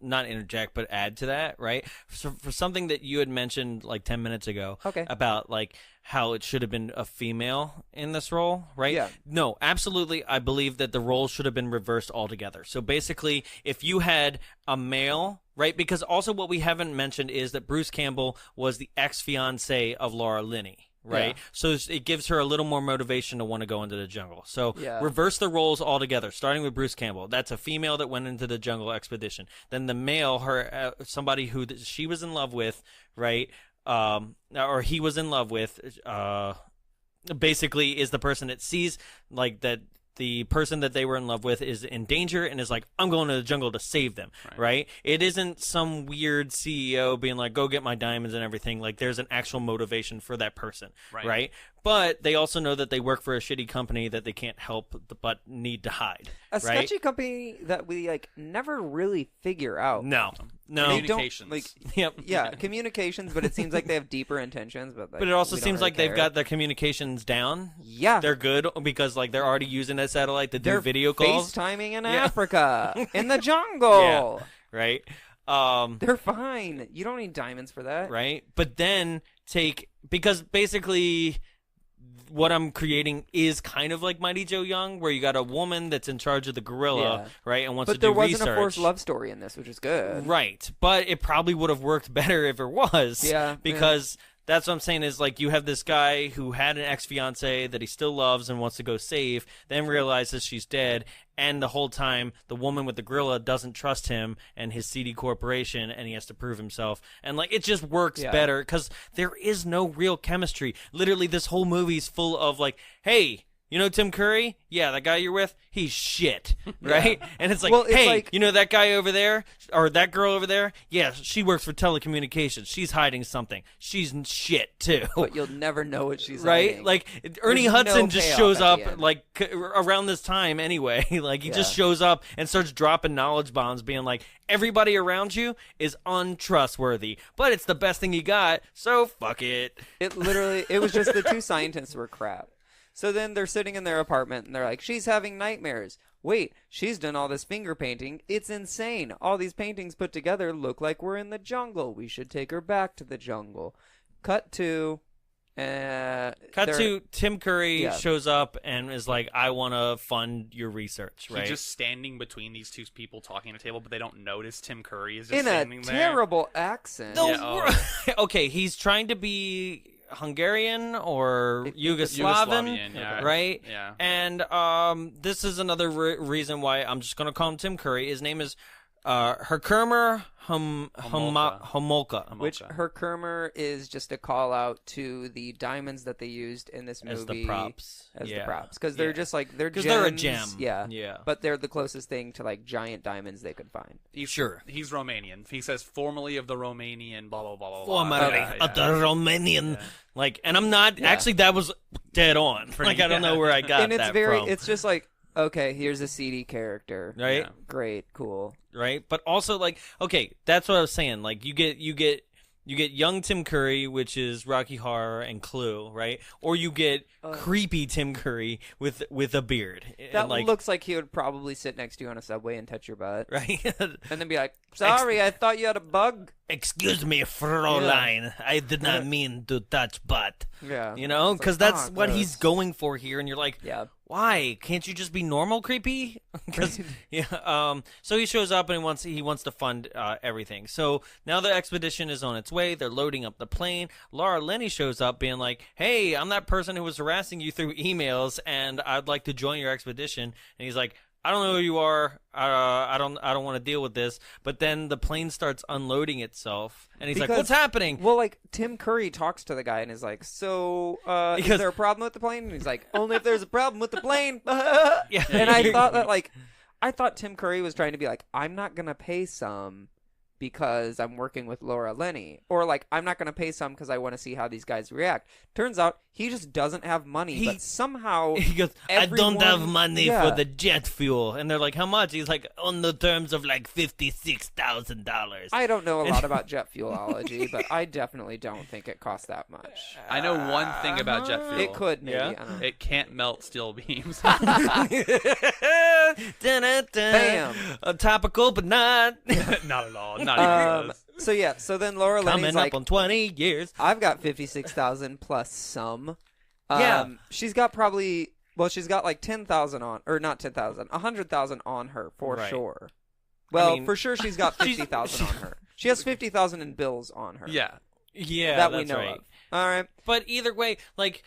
not interject, but add to that, right? For something that you had mentioned like 10 minutes ago, Okay. about like how it should have been a female in this role, right? Yeah. No, absolutely. I believe that the role should have been reversed altogether. So basically, if you had a male, right? Because also what we haven't mentioned is that Bruce Campbell was the ex-fiance of Laura Linney. Right, Yeah. so it gives her a little more motivation to want to go into the jungle. So Yeah. reverse the roles altogether, starting with Bruce Campbell. That's a female that went into the jungle expedition. Then the male, somebody who she was in love with, right? Or he was in love with, basically is the person that sees like that. The person that they were in love with is in danger and is like, I'm going to the jungle to save them, right? It isn't some weird CEO being like, go get my diamonds and everything. Like, there's an actual motivation for that person, right? But they also know that they work for a shitty company that they can't help but need to hide. A right? sketchy company that we like never really figure out. No. They don't, Communications. like, Yep. yeah, communications, but it seems like they have deeper intentions. But But it also we don't seems really like they've care. got their communications down. Yeah, They're good because like they're already using that satellite to do they're video calls. FaceTiming in Yeah. Africa in the jungle. Right? They're fine. You don't need diamonds for that. Right? But then because basically what I'm creating is kind of like Mighty Joe Young, where you got a woman that's in charge of the gorilla, Yeah. right, and wants But to there do wasn't research. a forced love story in this, which is good. Right, but it probably would have worked better if it was. Yeah, because that's what I'm saying is like you have this guy who had an ex-fiance that he still loves and wants to go save, then realizes she's dead, and the whole time the woman with the gorilla doesn't trust him and his seedy corporation, and he has to prove himself. And like it just works better because there is no real chemistry. Literally, this whole movie's full of like, hey, you know Tim Curry? Yeah, that guy you're with, he's shit, right? And it's like, Well, it's hey, like- you know that guy over there or that girl over there? Yeah, she works for telecommunications. She's hiding something. She's shit too. But you'll never know what she's Right? hiding. Like Ernie There's Hudson no just payoff shows at up the end. like around this time anyway. Like he just shows up and starts dropping knowledge bombs being like everybody around you is untrustworthy, but it's the best thing you got, so fuck it. It was just the two scientists were crap. So then they're sitting in their apartment and they're like, she's having nightmares. Wait, she's done all this finger painting. It's insane. All these paintings put together look like we're in the jungle. We should take her back to the jungle. Cut to Tim Curry Yeah. shows up and is like, I want to fund your research, right? He's just standing between these two people talking at a table, but they don't notice Tim Curry is just in a standing there. terrible accent. The Yeah, okay, he's trying to be Hungarian or Yugoslavian, Yugoslavian, yeah. right? Yeah. And this is another reason why I'm just going to call him Tim Curry. His name is Herkimer Homolka. Which Herkimer is just a call out to the diamonds that they used in this movie As the props. As Yeah. the props, because they're just like they're a gems. gem. Yeah, Yeah. But they're the closest thing to like giant diamonds they could find. He's Romanian. He says formerly of the Romanian blah blah blah blah. blah. Formerly of the Romanian. Like, and I'm not actually. That was dead on. Like, I don't know where I got And it's that very, from. it's just like, okay, here's a seedy character, Right? Yeah. Great, cool. Right? But also, like, okay, that's what I was saying. Like, you get young Tim Curry, which is Rocky Horror and Clue, right? Or you get creepy Tim Curry with a beard. That And, like, looks like he would probably sit next to you on a subway and touch your butt, right. and then be like, "Sorry, I thought you had a bug." Excuse me, Fräulein. I did not mean to touch butt. Yeah, You know, It's like, because that's "Ah, what gross." he's going for here, and you're like, Yeah. why can't you just be normal creepy? 'Cause, yeah. So he shows up and he wants to fund everything. So now the expedition is on its way. They're loading up the plane. Laura Linney shows up, being like, "Hey, I'm that person who was harassing you through emails, and I'd like to join your expedition." And he's like, I don't know who you are. I don't want to deal with this. But then the plane starts unloading itself, and he's like, "What's happening?" Well, like Tim Curry talks to the guy and is like, "So, is there a problem with the plane?" And he's like, "Only if there's a problem with the plane." Yeah. And I thought Tim Curry was trying to be like, "I'm not gonna pay some because I'm working with Laura Linney, or like I'm not going to pay some because I want to see how these guys react. Turns out he just doesn't have money, but somehow he goes, I don't have money for the jet fuel, and they're like, how much? He's like, on the terms of like $56,000. I don't know a lot about jet fuelology, but I definitely don't think it costs that much. I know one thing about jet fuel. It could, maybe. Yeah? I don't know. It can't melt steel beams. Bam. Topical, but not. Not at all. Not even close. So then Laura Linney's Coming like, up on 20 years. I've got 56,000 plus some. Yeah. She's got she's got like 10,000 on, or not 10,000, 100,000 on her for sure. Well, for sure she's got 50,000 on her. She has 50,000 in bills on her. Yeah. Yeah, that that's we know right. of. All right. But either way, like,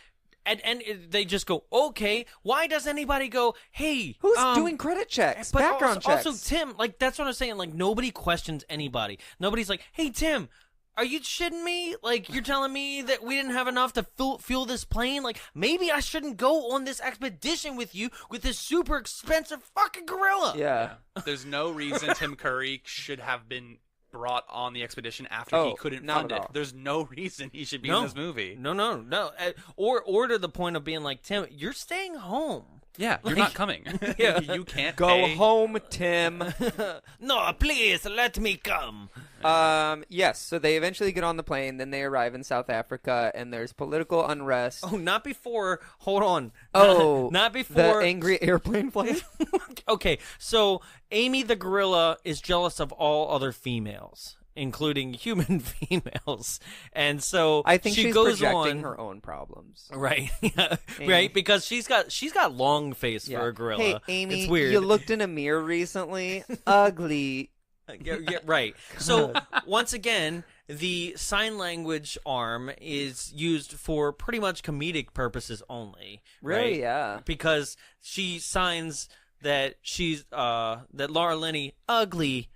and they just go, okay, why does anybody go, hey, Who's doing credit checks, but background checks? Also, Tim, like, that's what I'm saying. Like, nobody questions anybody. Nobody's like, hey, Tim, are you shitting me? Like, you're telling me that we didn't have enough to fuel this plane? Like, maybe I shouldn't go on this expedition with you with this super expensive fucking gorilla. Yeah. There's no reason Tim Curry should have been brought on the expedition after he couldn't fund it. There's no reason he should be in this movie. No. Or to the point of being like, Tim, you're staying home. Yeah, you're not coming. Yeah. You can't Go home, Tim. No, please, let me come. Yes, so they eventually get on the plane, then they arrive in South Africa, and there's political unrest. Oh, not before. Hold on. Oh, not before. The angry airplane flight? Okay, so Amy the gorilla is jealous of all other females, including human females, and so I think she she's goes projecting on her own problems. Right, yeah, right, because she's got long face for a gorilla. Hey, Amy, it's weird. you looked in a mirror recently. Ugly. Yeah, right. So once again, the sign language arm is used for pretty much comedic purposes only. Really? Right? Yeah. Because she signs that she's that Laura Linney ugly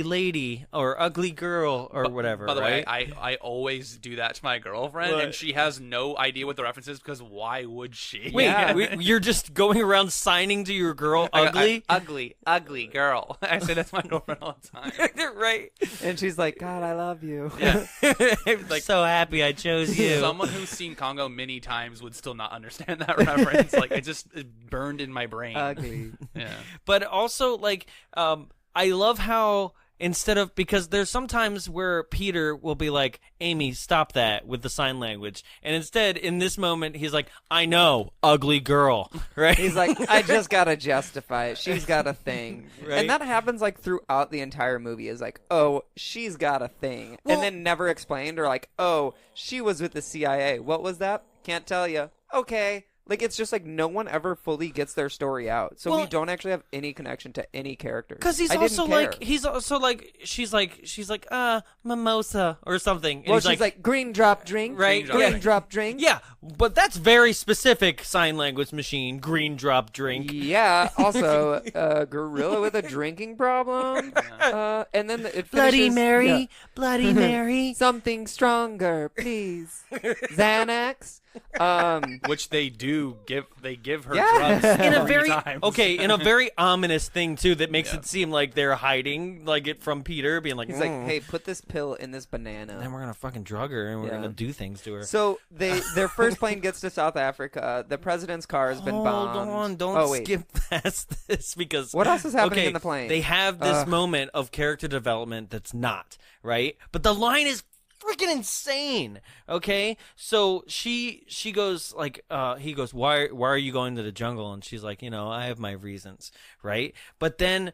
lady or ugly girl or whatever. By the right? way, I always do that to my girlfriend, What? and she has no idea what the reference is because why would she? Wait, you're just going around signing to your girl ugly? Ugly girl. I say that to my girlfriend all the time. Right. And she's like, God, I love you. Yeah. I'm so happy I chose you. Someone who's seen Congo many times would still not understand that reference. Like, it burned in my brain. Ugly. Yeah. But also, like, I love how because there's sometimes where Peter will be like, Amy, stop that with the sign language. And instead, in this moment, he's like, I know, ugly girl. Right? He's like, I just got to justify it. She's got a thing. Right. And that happens like throughout the entire movie is like, oh, she's got a thing. Well- and then never explained, or like, oh, she was with the CIA. What was that? Can't tell you. Okay. Like, it's just like no one ever fully gets their story out. So we don't actually have any connection to any characters. Because she's also like, she's like, mimosa or something. And Well, he's she's like, green drop drink. Right. Green drop drink. Yeah, but that's very specific sign language machine, green drop drink. Yeah. Also, gorilla with a drinking problem. And then it Bloody finishes- Mary, yeah. Bloody Mary. Something stronger, please. Xanax. Which they give her Yeah. drugs In a three very times. in a very ominous thing too that makes it seem like they're hiding like it from Peter, being like, He's like, hey, put this pill in this banana. then we're gonna fucking drug her and we're gonna do things to her. So their first plane gets to South Africa. The president's car has been bombed. Hold on, don't Oh, wait. skip past this because What else is happening in the plane? They have this moment of character development that's not right, but the line is freaking insane. Okay, so she goes like, he goes, why are you going to the jungle? And she's like, I have my reasons, right? But then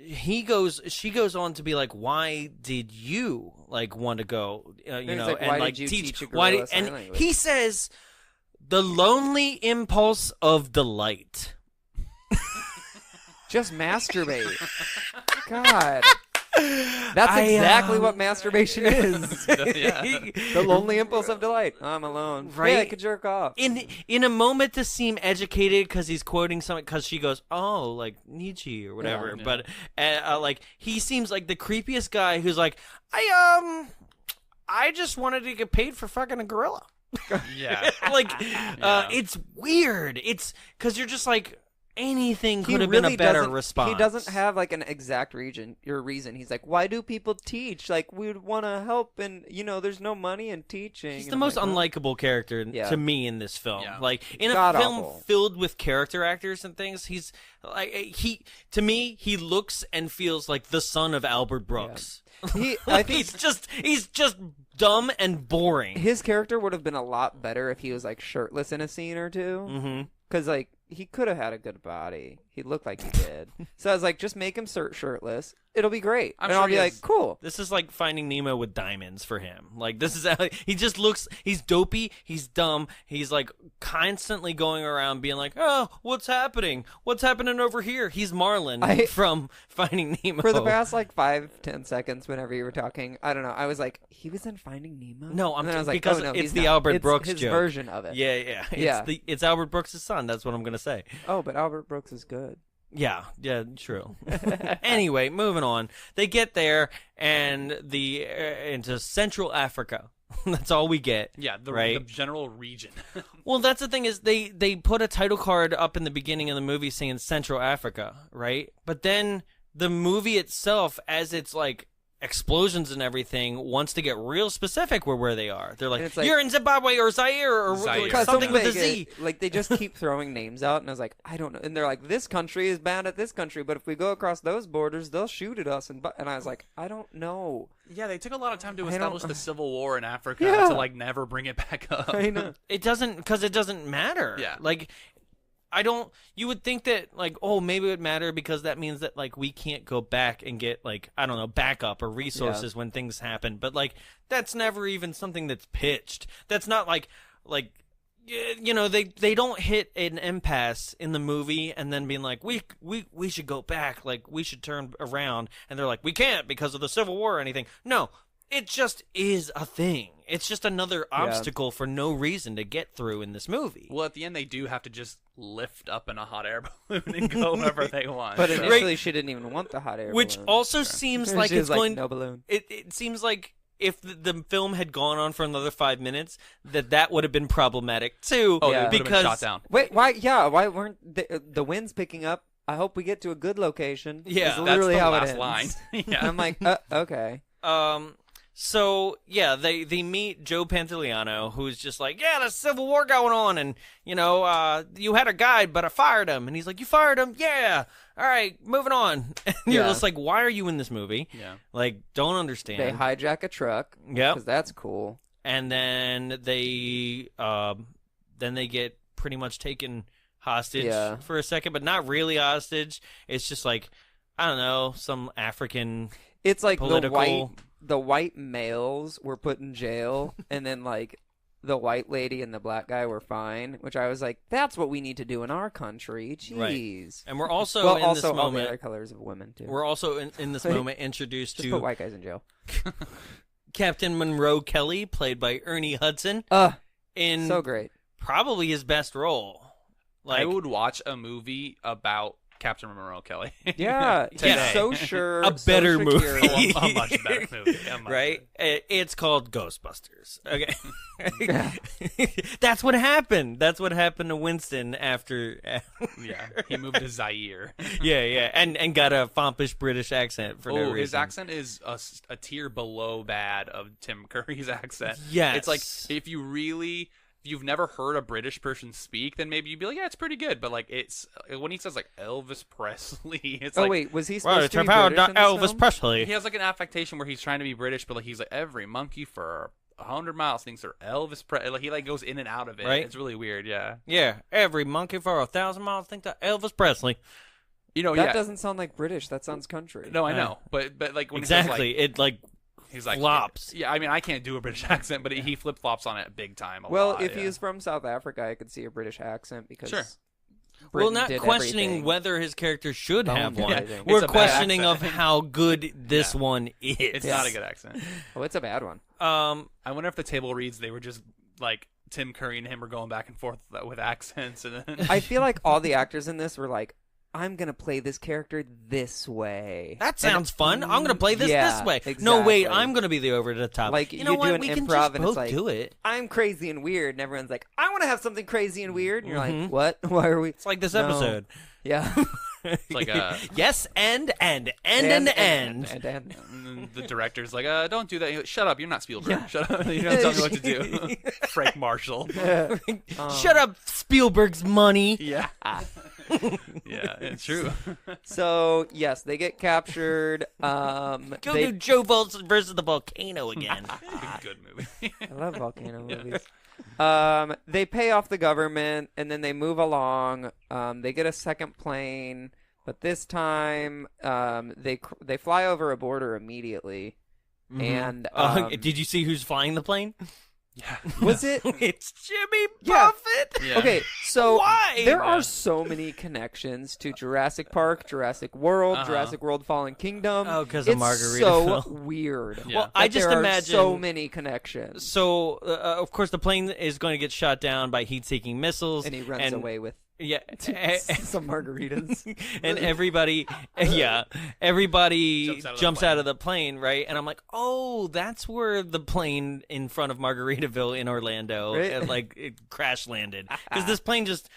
she goes on to be like, why did you like want to go? He's And like, why like did you teach a why gorilla did, sign and language? he says the lonely impulse of delight. Just masturbate. God. That's exactly what masturbation is. The lonely impulse of delight. I'm alone. Right? Yeah, I could jerk off. In a moment to seem educated because he's quoting something, because she goes, oh, like Nietzsche or whatever. Yeah. But like he seems like the creepiest guy who's like, I just wanted to get paid for fucking a gorilla. Yeah. Like it's weird. It's because you're just like, anything could have been a better response. He doesn't have like an exact reason. He's like, why do people teach? Like, we would want to help, and there's no money in teaching. He's the most unlikable character to me in this film. Yeah. Like in a film filled with character actors and things, he's like to me he looks and feels like the son of Albert Brooks. Yeah. I think he's just dumb and boring. His character would have been a lot better if he was like shirtless in a scene or two. Mm-hmm. Because like he could have had a good body. He looked like he did. So I was like, just make him shirtless. It'll be great. And I'll be like, cool. This is like Finding Nemo with diamonds for him. Like, this is he just looks, he's dopey, he's dumb, he's like constantly going around being like, oh, what's happening? What's happening over here? He's Marlin from Finding Nemo. For the past like 5-10 seconds, whenever you were talking, I don't know, I was like, he was in Finding Nemo? No, I was like, because it's the Albert Brooks his joke. Version of it. Yeah. It's Albert Brooks' son. That's what I'm going to say. Oh, but Albert Brooks is good. Yeah, true. Anyway, moving on. They get there and into Central Africa. That's all we get. Yeah, the general region. Well, that's the thing is they put a title card up in the beginning of the movie saying Central Africa, right? But then the movie itself, as it's like explosions and everything, wants to get real specific where they are. They're like, you're in Zimbabwe or Zaire or something with a Z. Like, they just keep throwing names out, and I was like, I don't know. And they're like, this country is bad at this country, but if we go across those borders, they'll shoot at us. And I was like, I don't know. Yeah, they took a lot of time to establish the Civil War in Africa to like never bring it back up. I know. It doesn't matter. Yeah. Like, you would think that, like, oh, maybe it would matter because that means that, like, we can't go back and get, like, I don't know, backup or resources when things happen. But, like, that's never even something that's pitched. That's not like, they don't hit an impasse in the movie and then being like, we should go back, like, we should turn around. And they're like, we can't because of the Civil War or anything. No, it just is a thing. It's just another obstacle for no reason to get through in this movie. Well, at the end, they do have to just lift up in a hot air balloon and go wherever they want. But initially, she didn't even want the hot air balloon. Which also seems like it's going... no balloon. It seems like if the film had gone on for another 5 minutes, that would have been problematic, too. Oh, yeah. Because... shot down. Wait, why? Yeah, why weren't the wind's picking up? I hope we get to a good location. Yeah, that's literally how last it ends. line. Yeah. And I'm like, okay. So, yeah, they meet Joe Pantoliano, who's just like, yeah, there's Civil War going on, and, you had a guide, but I fired him. And he's like, you fired him? Yeah. All right, moving on. And you're just like, why are you in this movie? Yeah. Like, don't understand. They hijack a truck. Yeah. Because that's cool. And then they get pretty much taken hostage for a second, but not really hostage. It's just like, I don't know, some African It's like political... the white males were put in jail, and then like the white lady and the black guy were fine. Which I was like, that's what we need to do in our country. Jeez. Right. And we're also this moment. All the other colors of women too. We're also in this moment introduced Just to put white guys in jail. Captain Monroe Kelly, played by Ernie Hudson. In so great. Probably his best role. Like, I would watch a movie about Captain Monroe Kelly. Yeah, he's so sure. A better movie. A much better movie. Right? It's called Ghostbusters. Okay. That's what happened. That's what happened to Winston after. Yeah, he moved to Zaire. Yeah. And got a fompish British accent for no reason. His accent is a tier below bad of Tim Curry's accent. Yes. It's like, if you've never heard a British person speak, then maybe you'd be like, yeah, it's pretty good. But like, it's when he says like Elvis Presley, it's like, wait, was he supposed to be British in this Elvis film? Presley? He has like an affectation where he's trying to be British, but like he's like, every monkey for 100 miles thinks they're Elvis Presley. Like, he like goes in and out of it. Right? It's really weird. Yeah. Yeah. Every monkey for 1,000 miles thinks they're Elvis Presley. That doesn't sound like British. That sounds country. No, I know, but like when exactly, he says, it like. He's like flops. Yeah, I mean, I can't do a British accent, but he flip flops on it big time. If he is from South Africa, I could see a British accent because. Sure. Britain not did questioning everything. whether his character should have one. Yeah, We're questioning of how good this one is. It's not a good accent. Oh, it's a bad one. I wonder if the table reads they were just like Tim Curry and him were going back and forth with accents, and then... I feel like all the actors in this were like, I'm gonna play this character this way. That sounds fun. I'm gonna play this way. Exactly. No, wait, I'm gonna be the over the top. Like you know do what? an We can improv just and both it's like, do it. I'm crazy and weird, and everyone's like, I want to have something crazy and weird, and you're like, what? Why are we? It's like this No. episode. Yeah. It's like yes, and. and the director's like, don't do that. He's like, shut up, you're not Spielberg. Yeah. Shut up. You don't tell me what to do. Frank Marshall. Shut up, Spielberg's money. Yeah. Yeah, it's true. So yes, they get captured. Go do Joe Volson versus the volcano again. Good movie. I love volcano movies. They pay off the government, and then they move along. They get a second plane, but this time they fly over a border immediately. And did you see who's flying the plane? Yeah. was it? It's Jimmy Yeah. Buffett. Yeah. Okay, so Why? there are so many connections to Jurassic Park, Jurassic World, Jurassic World: Fallen Kingdom. Oh, 'cause of It's Margaritaville. so weird. Yeah. Well, I that just there are imagine so many connections. So, of course, the plane is going to get shot down by heat-seeking missiles, And he runs away with Yeah, some margaritas. and everybody jumps out of the plane, right? And I'm like, oh, that's where the plane in front of Margaritaville in Orlando, Right. it crash landed. Because this plane just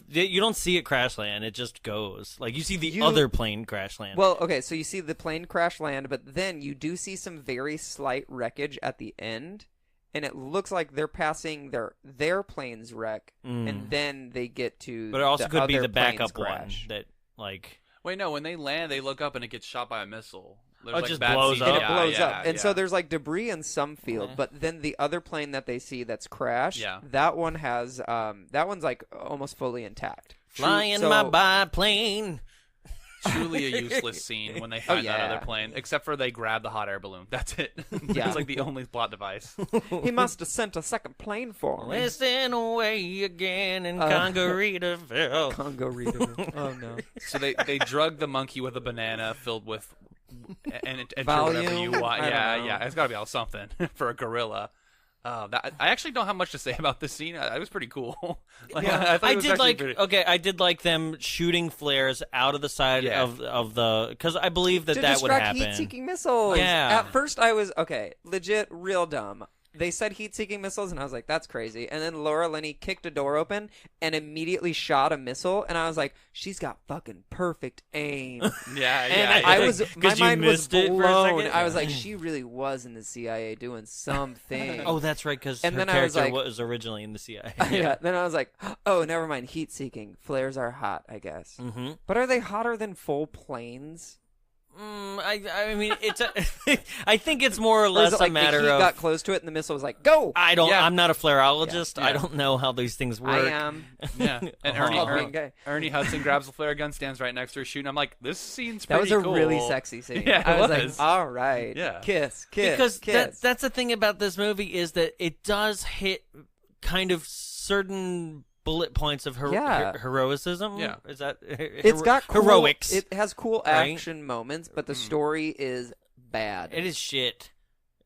you don't see it crash land; it just goes. Like you see the other plane crash land. Well, okay, so you see the plane crash land, but then you do see some very slight wreckage at the end. And it looks like they're passing their plane's wreck, and then they get to. But it also could be other the backup plane's one crash. that like. Wait, no. When they land, they look up and it gets shot by a missile. There's, It like, just bad blows CGI. up. And it blows Yeah, up, and yeah. so there's like debris in some field, but then the other plane that they see that's crashed, Yeah. that one has that one's like almost fully intact. Flying So- my biplane. Truly a useless scene when they find that yeah. other plane, except for they grab the hot air balloon. That's it. Yeah. It's like the only plot device. He must have sent a second plane for me. Listen away again in Congo-Reederville. Congo reader. Oh no. So they drug the monkey with a banana filled with and enter Volume? whatever you want. I don't Yeah, know. yeah. It's got to be all something for a gorilla. I actually don't have much to say about this scene. It was pretty cool. Like, I thought it was actually pretty... I did like them shooting flares out of the side of the because I believe that To would distract happen. heat-seeking missiles. Yeah. At first, I was legit, real dumb. They said heat-seeking missiles, and I was like, "That's crazy." And then Laura Linney kicked a door open and immediately shot a missile, and I was like, "She's got fucking perfect aim." Yeah, And yeah. my mind was missed it for a blown. second? I was like, "She really was in the CIA doing something." Oh, that's right, because her And then I was character like- was originally in the CIA. Yeah. Then I was like, "Oh, never mind. Heat-seeking flares are hot, I guess." Mm-hmm. But are they hotter than full planes? I mean, it's I think it's more or Or is less it like a matter the heat of. got close to it and the missile was like, "Go!" I don't. Yeah. I'm not a flareologist. Yeah. I don't know how these things work. I am. Yeah. And Called being gay. Ernie Hudson grabs the flare gun, stands right next to her shooting. I'm like, this scene's That pretty was a cool. really sexy scene. Yeah, I it was was. like, all right. Yeah. Kiss. Because kiss. that's the thing about this movie is that it does hit kind of certain bullet points of Yeah. heroicism. Yeah. Is that It's got cool, heroics? It has cool right? action moments, but the story is bad. It is shit.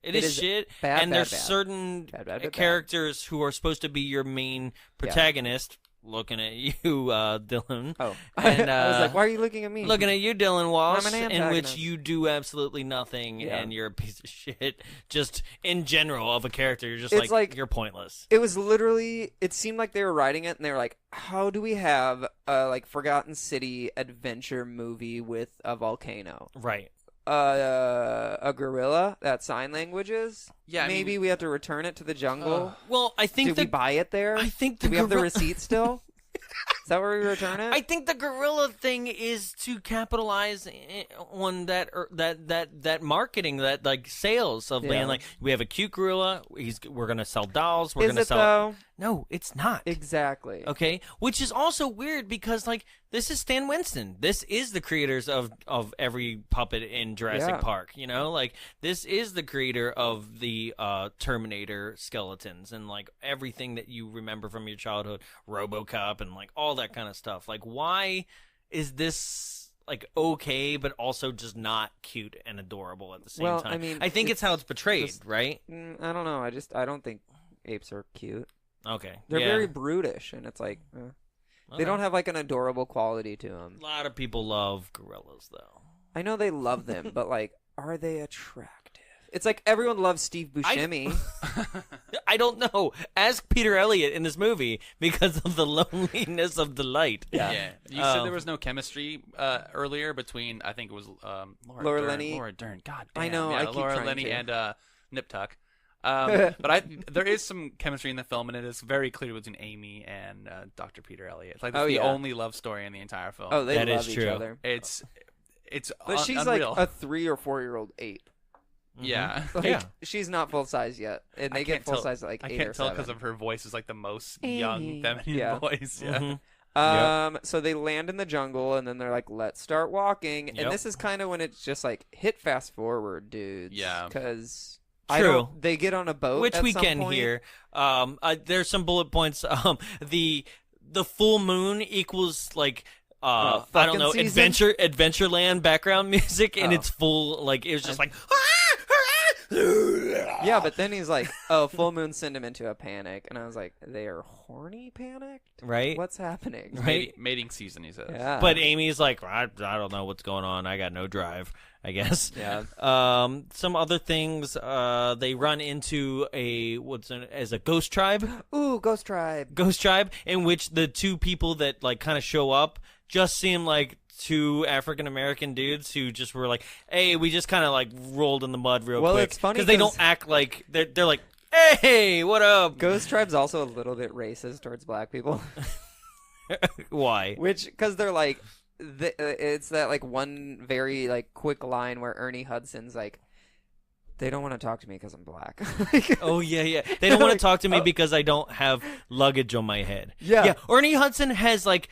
It It is is shit. bad, and bad, there's bad. certain Bad. characters who are supposed to be your main protagonist. Looking at you, Dillon. Oh. And, I was like, why are you looking at me? Looking at you, Dylan Walsh, I'm an in which antagonist. you do absolutely nothing, Yeah. and you're a piece of shit. Just in general of a character, you're just It's like- you're pointless. It was literally, it seemed like they were writing it and they were like, how do we have a like Forgotten City adventure movie with a volcano? Right. A gorilla that sign languages? Yeah, I mean- Maybe we have to return it to the jungle. Well, I think Did we buy it there? I think Do the we have the gorilla- receipt still? Is that where we return it? I think the gorilla thing is to capitalize on that marketing, that like sales of being like, we have a cute gorilla. We're gonna sell dolls. We're Is gonna it sell. though? No, it's not. Exactly. Okay, which is also weird because like this is Stan Winston. This is the creators of every puppet in Jurassic Yeah. Park. You know, like this is the creator of the Terminator skeletons and like everything that you remember from your childhood, RoboCop and like all that kind of stuff. Like, why is this like okay, but also just not cute and adorable at the same Well, time? I mean, I think it's how it's portrayed, just- right? I don't know. I don't think apes are cute. Okay, They're yeah. very brutish, and it's like, They don't have like an adorable quality to them. A lot of people love gorillas, though. I know they love them, but like, are they attractive? It's like everyone loves Steve Buscemi. I don't know. Ask Peter Elliott in this movie because of the loneliness of the light. Yeah. You said there was no chemistry earlier between, I think it was Laura Linney. Laura Dern. God damn. I know. Yeah, I keep Laura trying Linney to. and Nip Tuck. But there is some chemistry in the film, and it is very clear between Amy and Dr. Peter Elliott. It's like the only love story in the entire film. Oh, they That love is each true. other. It's But she's unreal. like a 3 or 4 year old ape. Yeah. Like, she's not full size yet, and they get full size at like 8 I or can't tell 7. because of her voice is like the most Amy. young feminine voice. Yeah. So they land in the jungle, and then they're like, "Let's start walking." And this is kind of when it's just like hit fast forward, dudes. Yeah. Because they get on a boat, Which at we some can point. hear. There's some bullet points. The full moon equals like I don't fucking know, season? Adventureland background music, and it's full like it was just like. Yeah, but then he's like, "Oh, full moon send him into a panic," and I was like, "They are horny panicked, Right? What's happening?" Right? Mating season, he says. Yeah. But Amy's like, I don't know what's going on. I got no drive, I guess. Yeah. Some other things. They run into a ghost tribe. Ooh, Ghost Tribe. Ghost tribe, in which the two people that like kind of show up just seem like two African American dudes who just were like, "Hey, we just kind of like rolled in the mud real quick." It's funny because they don't act like they're like, "Hey, what up?" Ghost Tribe's also a little bit racist towards black people. Why? Because they're like, it's that like one very like quick line where Ernie Hudson's like, "They don't want to talk to me because I'm black." Oh yeah. They don't want to talk to me because I don't have luggage on my head. Yeah. Ernie Hudson has like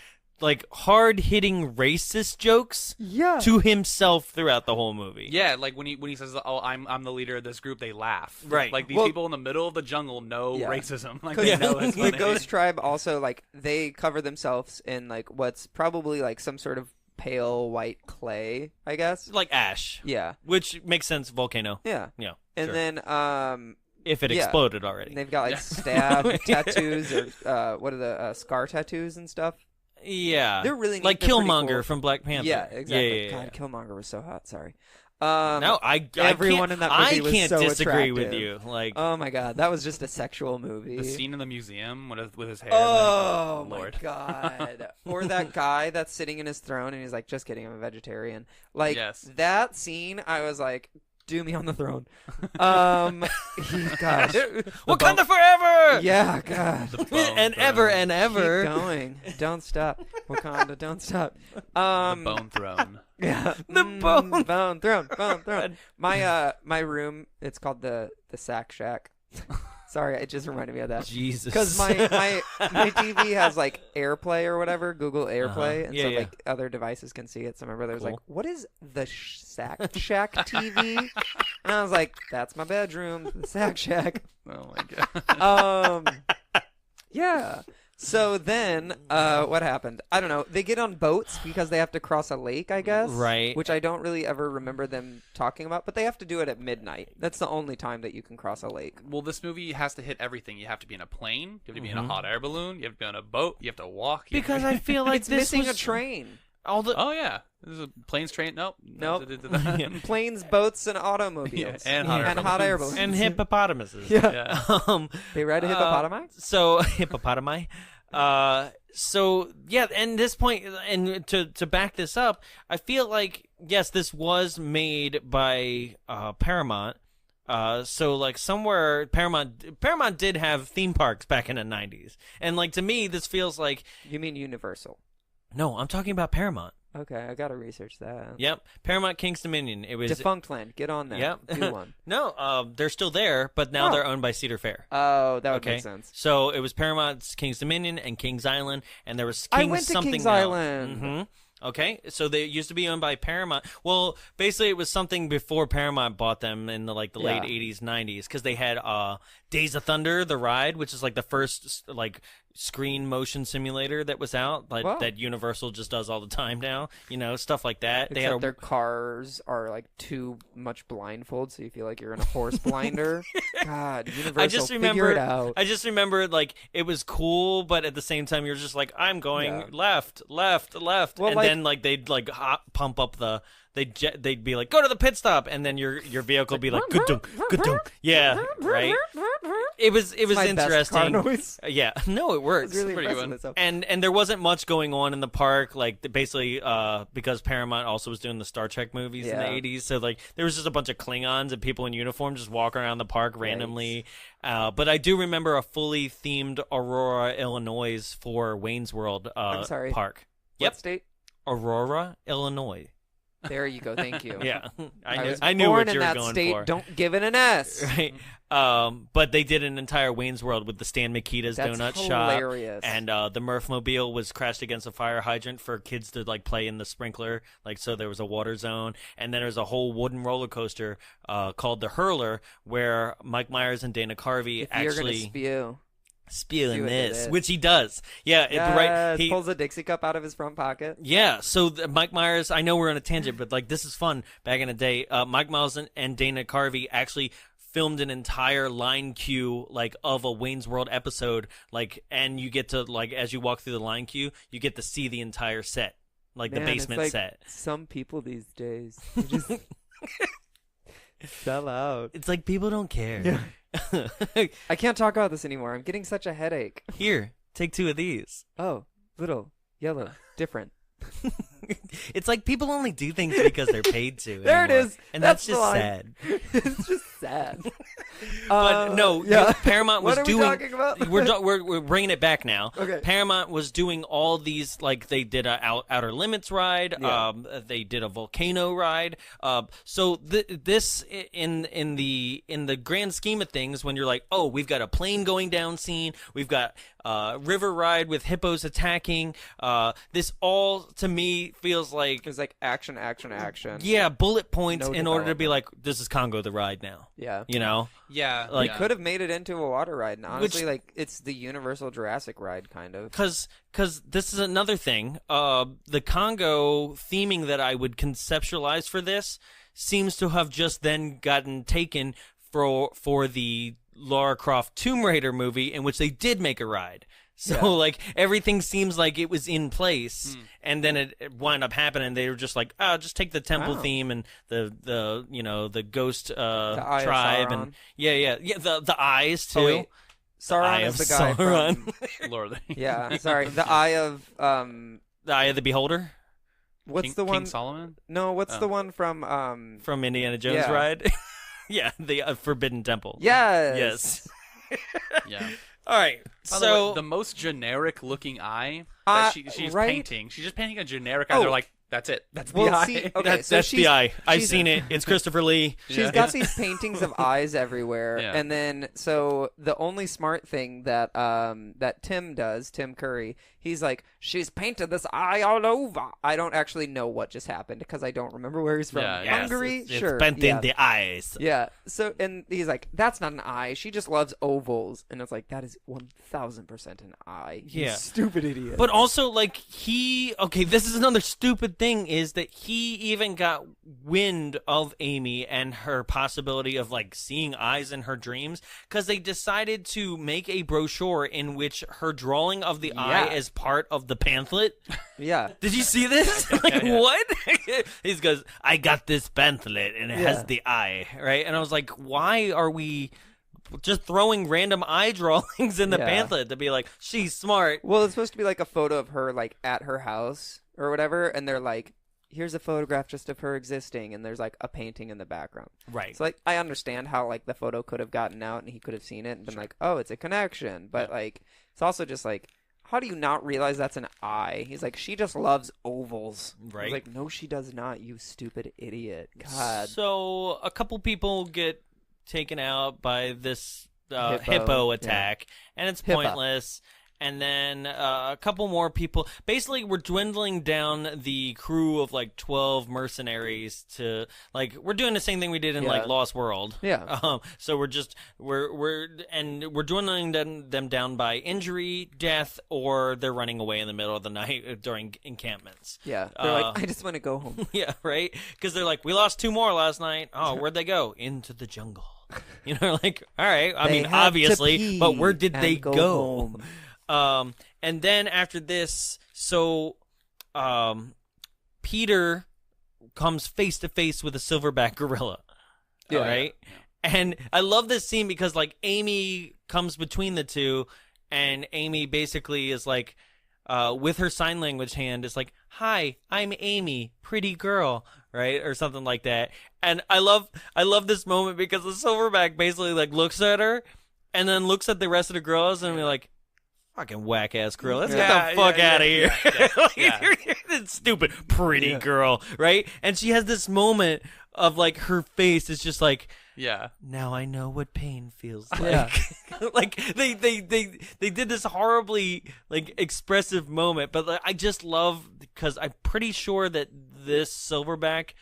hard-hitting racist jokes to himself throughout the whole movie. Yeah, like when he says, "Oh, I'm the leader of this group," they laugh. Right. Like these people in the middle of the jungle know racism. Like they know it's The funny. Ghost Tribe also like they cover themselves in like what's probably like some sort of pale white clay, I guess. Like ash. Yeah. Which makes sense, volcano. Yeah. Yeah. And sure. then if it exploded already. they've got like stab tattoos or what are the scar tattoos and stuff. Yeah. They're really neat. like They're pretty Killmonger cool. from Black Panther. Yeah, exactly. Yeah. God, Killmonger was so hot. Sorry. No, everyone in that movie I was can't so disagree attractive. with you. Like, Oh my god, that was just a sexual movie. The scene in the museum with his hair. Oh my Lord. god! Or that guy that's sitting in his throne and he's like, "Just kidding, I'm a vegetarian." Like Yes. that scene, I was like, "Do me on the throne." Gosh, Wakanda forever. yeah, God, and ever and ever. keep going, don't stop, Wakanda, don't stop. The Bone Throne. Yeah, The bone throne. My room, it's called the Sack Shack. Sorry, it just reminded me of that. Jesus. Because my TV has like AirPlay or whatever, Google AirPlay, and Yeah, so yeah. like other devices can see it. So my brother was Cool. like, "What is the Sack Shack TV?" And I was like, "That's my bedroom, the Sack Shack." Oh my god. Yeah. So then, what happened? I don't know. They get on boats because they have to cross a lake, I guess. Right. Which I don't really ever remember them talking about, but they have to do it at midnight. That's the only time that you can cross a lake. Well, this movie has to hit everything. You have to be in a plane. You have to be in a hot air balloon. You have to be on a boat. You have to walk. You have Because to... I feel like It's this missing was a train. all the Oh yeah, there's a planes, train. Nope. Planes, boats, and automobiles. Yeah, and hot air hot air balloons. balloons. and hippopotamuses. Yeah. They ride a hippopotami? So hippopotami. So yeah, and this point, and to back this up, I feel like yes, this was made by Paramount. So like somewhere Paramount did have theme parks back in the 90s, and like to me, this feels like You mean Universal? no, I'm talking about Paramount. Okay, I gotta research that. Yep, Paramount King's Dominion. It was Defunct Land, get on that. Yep. Do one. No, they're still there, but now Oh. they're owned by Cedar Fair. Oh, that would Okay, make sense. so it was Paramount's King's Dominion and King's Island, and there was I King's went to something King's else. Island. Mm-hmm. Okay, so they used to be owned by Paramount. Well, basically, it was something before Paramount bought them in the late Yeah. 80s, 90s, because they had Days of Thunder, the ride, which is like the first like screen motion simulator that was out, like Wow. that Universal just does all the time now. Stuff like that. Except their cars are like too much blindfold, so you feel like you're in a horse blinder. God, Universal, figure it out. I just remember like it was cool, but at the same time you're just like, I'm going left, well, and then like they'd like pump up the. They'd be like, go to the pit stop, and then your vehicle would be like, good dunk. Yeah, right. It was interesting. Best car noise. Yeah, no, it works. It's really pretty impressive good. myself. And there wasn't much going on in the park, like basically because Paramount also was doing the Star Trek movies in the 80s, so like there was just a bunch of Klingons and people in uniform just walking around the park randomly. But I do remember a fully themed Aurora, Illinois for Wayne's World I'm sorry. park. What state? Aurora, Illinois. There you go. Thank you. Yeah, I knew born what you in were that going state. for. Don't give it an S. Right. But they did an entire Wayne's World with the Stan Mikita's That's donut hilarious. shop, and the Murphmobile was crashed against a fire hydrant for kids to like play in the sprinkler, like so there was a water zone, and then there's a whole wooden roller coaster called the Hurler, where Mike Myers and Dana Carvey If actually you're gonna spew. spewing what it this, is. which he does. Yeah, Yes, He pulls a Dixie cup out of his front pocket. Yeah, so Mike Myers, I know we're on a tangent, but like this is fun. Back in the day, Mike Myers and Dana Carvey actually filmed an entire line queue like of a Wayne's World episode, like, and you get to like as you walk through the line queue, you get to see the entire set, like Man, the basement it's like set. Some people these days they just sell out. It's like people don't care. Yeah. I can't talk about this anymore. I'm getting such a headache. Here, take 2 of these. Oh, little, yellow, different. It's like people only do things because they're paid to. There it anymore. is. And That's that's the just line. sad. It's just sad. But no, Paramount was What are we doing. talking about? we're bringing it back now. Okay. Paramount was doing all these, like they did a Outer Limits ride. Yeah. They did a volcano ride. So this in the grand scheme of things, when you're like, oh, we've got a plane going down scene, we've got river ride with hippos attacking. This all to me feels like It's like action. yeah, bullet points No in order to be development. like, this is Congo the ride now. Yeah. You know, Yeah, like Could have made it into a water ride, and honestly, like it's the Universal Jurassic ride, kind of. Because this is another thing. The Congo theming that I would conceptualize for this seems to have just then gotten taken for the Lara Croft Tomb Raider movie, in which they did make a ride. So like everything seems like it was in place, and then it wound up happening. They were just like, oh, just take the temple theme and the ghost Eye of tribe, Sauron. and the eyes too. Oh, wait. Sauron Eye is of the guy Sauron. from. Lord of the Yeah, sorry. The Eye of The Eye of the Beholder What's the one? King Solomon? No, what's the one from? from Indiana Jones Yeah. ride. Yeah, the Forbidden Temple. Yes. Yes. Yeah. All right. By the So way, the most generic looking eye that she's right? painting. She's just painting a generic eye. Oh. They're like, that's it. That's the Well, eye. see, okay, so that's she's, the eye. I've she's- seen it. It's Christopher Lee. She's got these paintings of eyes everywhere, Yeah. and then so the only smart thing that that Tim does, Tim Curry, he's like, she's painted this eye all over. I don't actually know what just happened because I don't remember where he's from. Yeah, Yes, Hungary, it's sure. bent yeah. in the eyes. Yeah. So and he's like, that's not an eye. She just loves ovals, and it's like that is 1,000% an eye. You Yeah. stupid idiot. But also, like, this is another stupid thing, is that he even got wind of Amy and her possibility of, like, seeing eyes in her dreams, because they decided to make a brochure in which her drawing of the eye is part of the pamphlet. yeah. Did you see this? Like, what? He goes, I got this pamphlet, and it Yeah. has the eye, right? And I was like, why are we just throwing random eye drawings in the Yeah. pamphlet to be like, she's smart? Well, it's supposed to be like a photo of her like at her house or whatever, and they're like, here's a photograph just of her existing, and there's like a painting in the background. Right. So like I understand how like the photo could have gotten out and he could have seen it and been like, oh, it's a connection. But like it's also just like, how do you not realize that's an eye? He's like, she just loves ovals. I Right. was like, no, she does not, you stupid idiot. God. So a couple people get taken out by this hippo Hippo, attack, and it's Hippa. pointless. and then a couple more people. Basically, we're dwindling down the crew of like 12 mercenaries to like we're doing the same thing we did in like Lost World. Yeah. So we're dwindling them down by injury, death, or they're running away in the middle of the night during encampments. Yeah. They're like, I just want to go home. Yeah, right? Because they're like, we lost 2 more last night. Oh, where'd they go? Into the jungle. You know, like, all right. I mean, obviously, but where did they go? And then after this, so Peter comes face to face with a silverback gorilla. Yeah. Right? Yeah. And I love this scene because, like, Amy comes between the two, and Amy basically is like, with her sign language hand, is like, "Hi, I'm Amy, pretty girl," right, or something like that. And I love this moment because the silverback basically like looks at her, and then looks at the rest of the girls, and we're like, "Fucking whack ass girl, let's get the fuck out of here!" You're stupid, pretty girl, right? And she has this moment of like her face is just like, yeah. Now I know what pain feels like. Yeah. Like they did this horribly like expressive moment, but like, I just love because I'm pretty sure that this silverback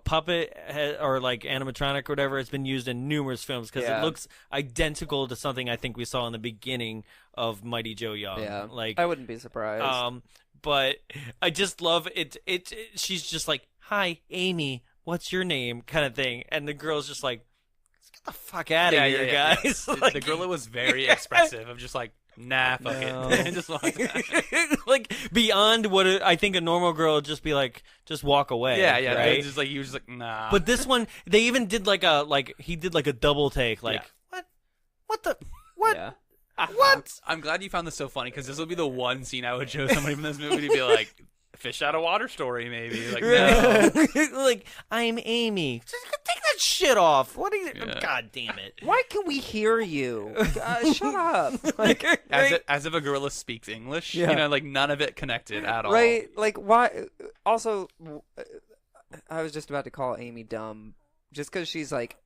puppet or like animatronic or whatever has been used in numerous films because it looks identical to something I think we saw in the beginning of Mighty Joe Young. Yeah. Like I wouldn't be surprised. But I just love it. She's just like, "Hi, Amy. What's your name?" kind of thing, and the girl's just like, "Get the fuck out of here, guys!" Yeah. Like, the gorilla was very expressive of just like, "Nah, fuck it," just like beyond what I think a normal girl would just be like, just walk away. Yeah, right? Just like he was just like, "Nah." But this one, they even did he did a double take, like, what the what. Yeah. What? I'm glad you found this so funny because this will be the one scene I would show somebody from this movie to be like, fish out of water story, maybe. Like, no. Like, "I'm Amy." Just take that shit off. What are you? Yeah. God damn it! Why can we hear you? Shut up! Like, as if a gorilla speaks English. Yeah. You know, like none of it connected at all. Right? Like, why? Also, I was just about to call Amy dumb, just because she's like,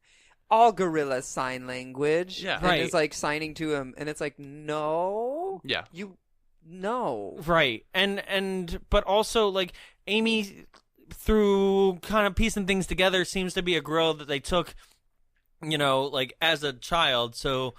all gorilla sign language. Yeah. And right. is like signing to him, and it's like, no. Yeah. No. Right. But also like Amy through kind of piecing things together seems to be a girl that they took, you know, like as a child. So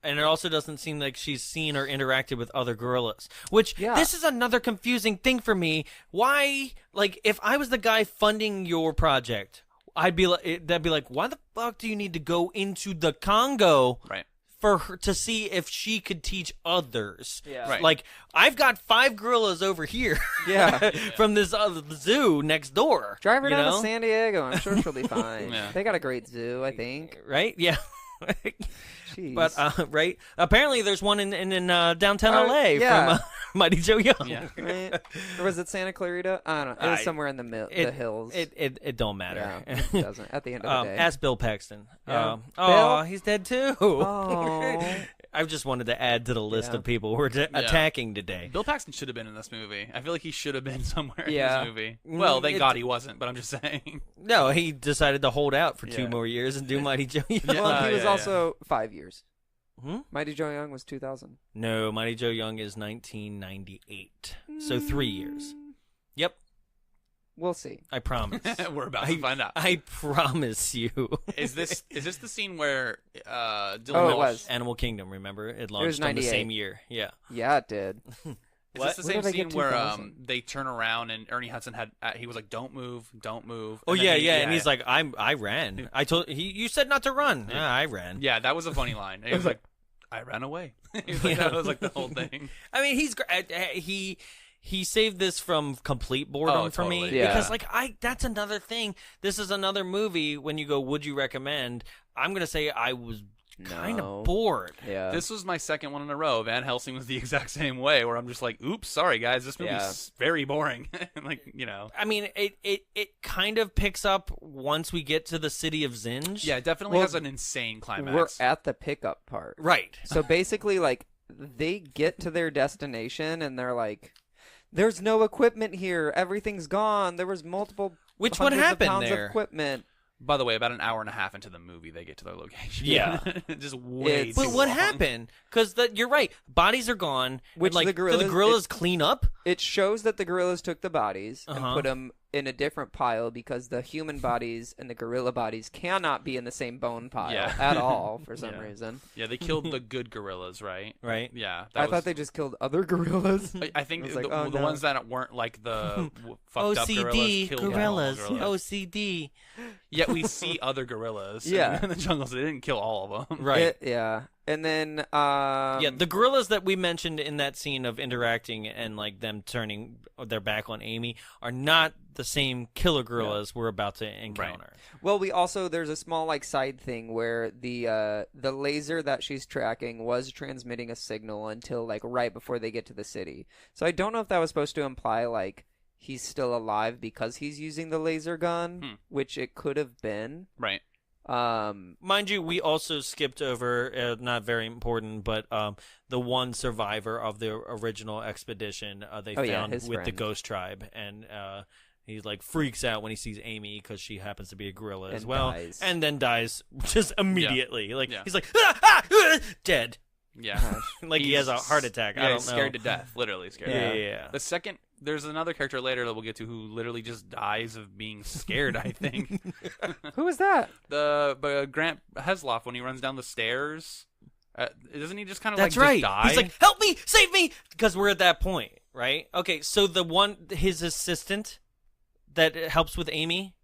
and it also doesn't seem like she's seen or interacted with other gorillas, which this is another confusing thing for me. Why, like, if I was the guy funding your project, I'd be like, why the fuck do you need to go into the Congo? Right. For her to see if she could teach others. Yeah. Right. Like, I've got 5 gorillas over here. Yeah. From this zoo next door. Drive her down know? to San Diego. I'm sure she'll be fine. Yeah. They got a great zoo, I think. Right? Yeah. Jeez. But right, apparently there's one in downtown LA yeah. from Mighty Joe Young. Yeah. Right? Or was it Santa Clarita? I don't know. It was somewhere in the hills. It don't matter. Yeah, it doesn't. At the end of the day. Ask Bill Paxton. Yeah. Oh, he's dead too. Oh. I just wanted to add to the list of people we're attacking today. Bill Paxton should have been in this movie. I feel like he should have been somewhere in Yeah. this movie. Well, thank God he wasn't, but I'm just saying. No, he decided to hold out for 2 more years and do Mighty Joe Young. Well, he was also 5 years. Hmm? Mighty Joe Young was 2000. No, Mighty Joe Young is 1998. So 3 years. Yep. We'll see. I promise. We're about to find out. I promise you. Is this the scene where Dillon Oh, it was. Animal Kingdom, remember? It launched was on the 98. same year. Yeah. Yeah, it did. Is this the Where same did I get scene where 2000? they turn around and Ernie Hudson he was like, "Don't move, don't move." Oh And then yeah, and he's like, I ran. I told you said not to run. Yeah, I ran. "Yeah, that was a funny line." And he was like, "I ran away." That was like the whole thing. I mean, he's he saved this from complete boredom for me totally. Yeah. because like that's another thing. This is another movie. When you go, would you recommend? I'm gonna say I was kind of bored. Yeah. This was my second one in a row. Van Helsing was the exact same way, where I'm just like, "Oops, sorry guys, this movie's very boring." Like, you know. I mean, it kind of picks up once we get to the city of Zinj. Yeah, it definitely has an insane climax. We're at the pickup part. Right. So basically, like, they get to their destination and they're like, there's no equipment here. Everything's gone. There was multiple Which would hundreds of happen pounds there. of equipment. By the way, about an hour and a half into the movie, they get to their location. Yeah. Just way too But what long. happened? Because you're right. Bodies are gone. Which and, the do gorillas- the gorillas clean up? It shows that the gorillas took the bodies and Uh-huh. put them in a different pile because the human bodies and the gorilla bodies cannot be in the same bone pile at all for some reason. Yeah, they killed the good gorillas, right? Right. Yeah. I thought they just killed other gorillas. I think I was the, like, oh, the no. ones that weren't like the fucked up OCD gorillas killed gorillas. all the gorillas. OCD. Yet we see other gorillas Yeah. in the jungles. They didn't kill all of them. Right. Yeah. And then Yeah, the gorillas that we mentioned in that scene of interacting and like them turning their back on Amy are not the same killer gorillas we're about to encounter. well, we also there's a small like side thing where the laser that she's tracking was transmitting a signal until like right before they get to the city. So I don't know if that was supposed to imply like he's still alive because he's using the laser gun, which it could have been. Right. Mind you, we also skipped over, not very important, but the one survivor of the original expedition they found with the friend. Ghost Tribe, and he like freaks out when he sees Amy because she happens to be a gorilla as And well, dies. and then dies just immediately. Like Yeah. he's like dead, Yeah. like he has a heart attack. Yeah, I don't he's know. scared to death. Literally scared. Yeah, to yeah, death. yeah. The second, there's another character later that we'll get to who literally just dies of being scared. I think Who was that? the Grant Hesloff when he runs down the stairs. Doesn't he just kind of That's like right. just die? He's like, "Help me, save me!" Because we're at that point, right? Okay, so his assistant that helps with Amy.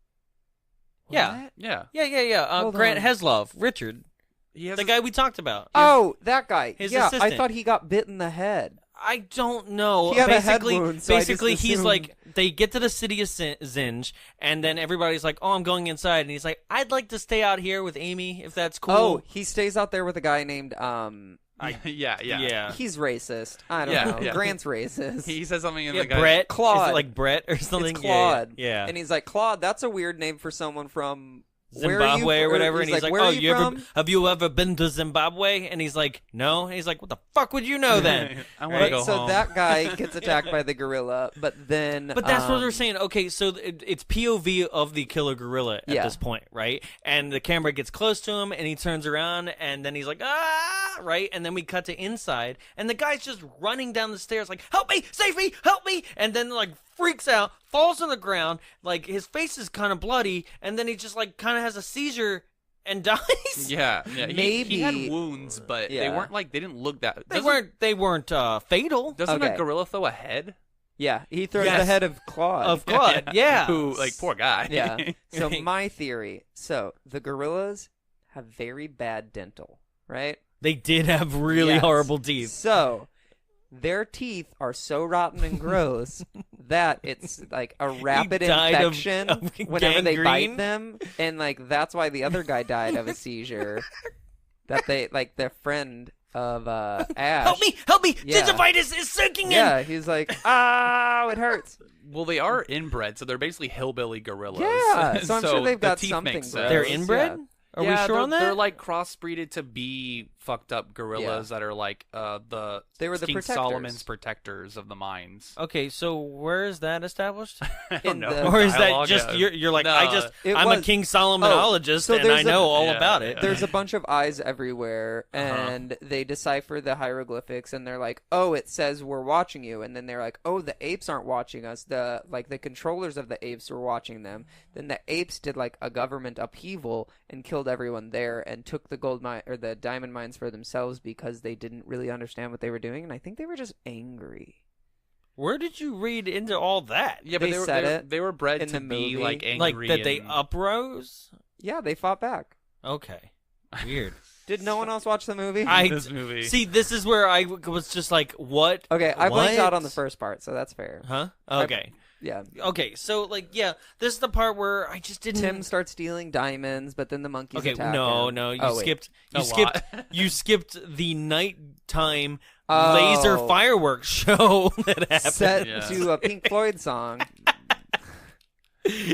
Yeah, yeah. yeah. Grant on. Heslov, Richard, He has the guy we talked about. Oh, that guy. his yeah, I assistant. thought he got bit in the head. I don't know. He had a head basically, wound, so I just basically, he's assumed- like, they get to the city of Zinj, and then everybody's like, "Oh, I'm going inside," and he's like, "I'd like to stay out here with Amy if that's cool." Oh, he stays out there with a guy named yeah. He's racist. I don't Yeah, know. yeah. Grant's racist. He says something in yeah, the guy. Brett, Claude. Is it like Brett or something? It's Claude. Yeah. And he's like, Claude, that's a weird name for someone from where are you- Zimbabwe or whatever, and he's like, where "Oh, are you from? have you ever been to Zimbabwe?" And he's like, "No." And he's like, "What the fuck would you know then?" I want to go So home. that guy gets attacked by the gorilla, but then But that's what we're saying. Okay, so it's POV of the killer gorilla at Yeah. this point, right? And the camera gets close to him, and he turns around, and then he's like, "Ah!" Right? And then we cut to inside, and the guy's just running down the stairs, like, "Help me! Save me! Help me!" And then like freaks out, falls on the ground, like his face is kind of bloody, and then he just like kind of has a seizure and dies. Yeah. He had Maybe- wounds, but they Yeah. weren't like they didn't look that. They weren't fatal. Doesn't Okay. a gorilla throw a head? Yeah, he throws Yes. the head of Claude. Of Claude, yeah. Who like poor guy? Yeah. So my theory. So the gorillas have very bad dental, right? They did have really Yes. horrible teeth. So their teeth are so rotten and gross that it's like a rapid died of infection gangrene? whenever they bite them, and like that's why the other guy died of a seizure. That they like their friend of Ash. Help me! Yeah. Gingivitis is sinking in. Yeah, he's like, oh, it hurts. Well, they are inbred, so they're basically hillbilly gorillas. Yeah, so I'm sure they've the got teeth something make gross. sense. They're inbred. Are we sure they're, on that? They're like crossbreeded to be fucked up gorillas that are like They were the King protectors. Solomon's protectors of the mines. Okay, so where is that established? I don't know. the- Or is that Dialogue, just you're like, No, I'm a King Solomonologist so and there's I a- know all Yeah, about it. yeah. There's a bunch of eyes everywhere, and they decipher the hieroglyphics, and they're like, "Oh, it says we're watching you," and then they're like, "Oh, the apes aren't watching us. The controllers of the apes were watching them." Then the apes did like a government upheaval and killed everyone there, and took the gold mine or the diamond mines for themselves because they didn't really understand what they were doing, and I think they were just angry. Where did you read into all that? Yeah, but They said it they were bred in to the be movie. like angry, Like that they and- uprose? Yeah, they fought back. Okay, weird. Did no one else watch the movie? this movie. See, this is where I was just like, what? Okay, I blanked What? out on the first part, so that's fair. Huh? Okay. Yeah. Okay, so like, yeah, this is the part where I just didn't. Tim starts stealing diamonds, but then the monkeys Okay, attack no, him. no, you Oh, wait. skipped. A You skipped. lot. You skipped the nighttime Oh. laser fireworks show that happened. Set Yeah. to a Pink Floyd song.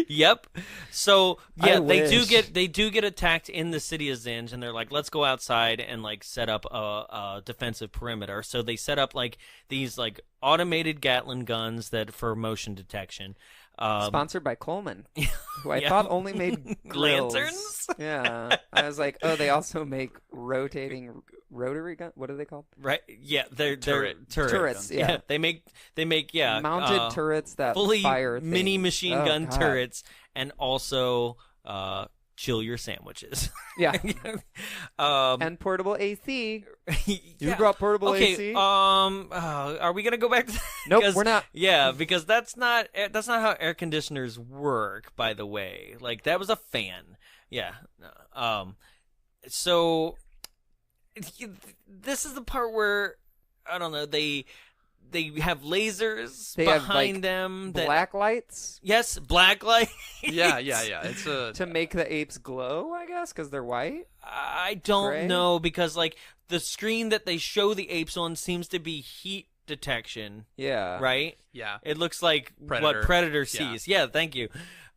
Yep. So yeah, I they do get attacked in the city of Zinj, and they're like, let's go outside and like set up a defensive perimeter. So they set up like these like automated Gatling guns that for motion detection. Sponsored by Coleman, who I thought only made grills. Lanterns. Yeah, I was like, oh, they also make rotating rotary gun. What are they called? Right. Yeah, they're turrets. Turrets. Yeah. They make mounted turrets that fully fire mini things. machine Oh, gun God. turrets, and also chill your sandwiches. Yeah, um, and portable AC. You yeah. brought portable Okay. AC. Are we gonna go back to that? Nope, 'Cause- we're not. Yeah, because that's not how air conditioners work. By the way, like that was a fan. Yeah. So this is the part where I don't know. They have lasers They have, behind like, them. Black lights Yes, black light. Yeah. It's a to make the apes glow, I guess, because they're white. I don't Gray? know because like the screen that they show the apes on seems to be heat detection, Yeah. right? yeah. It looks like Predator. what Predator Yeah. sees. Yeah, thank you.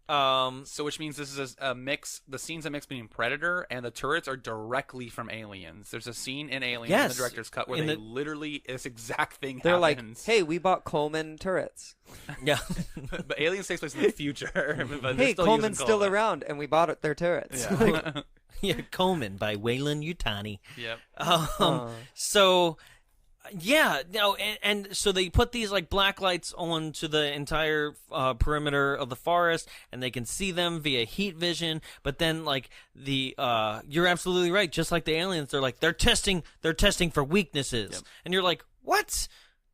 So which means this is a mix. The scenes a mix between Predator and the turrets are directly from Aliens. There's a scene in Aliens in Yes. the director's cut where In they the- literally this exact thing They're happens. like, hey, we bought Coleman turrets. Yeah. but Aliens takes place in the future. But they're Hey, still Coleman's using still Coleman. around, and we bought their turrets. Yeah. Yeah, Coleman by Waylon Yutani. Yep. So, yeah, no, and so they put these like black lights onto the entire perimeter of the forest, and they can see them via heat vision. But then, like you're absolutely right. Just like the aliens, they're testing for weaknesses, Yep. and you're like, what?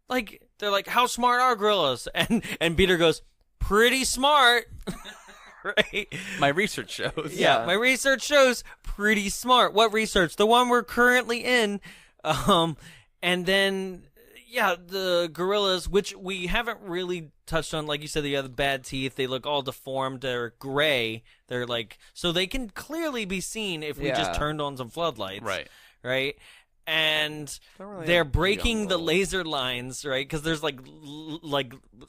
Like they're like, how smart are gorillas? And Peter goes, pretty smart. Right? My research shows. Yeah, my research shows pretty smart. What research? The one we're currently in. And then, yeah, the gorillas, which we haven't really touched on. Like you said, they have the bad teeth. They look all deformed. They're gray. They're like, so they can clearly be seen if we just Yeah. turned on some floodlights. Right. Right. And Don't really they're have breaking the jungle. laser lines, right? Because there's like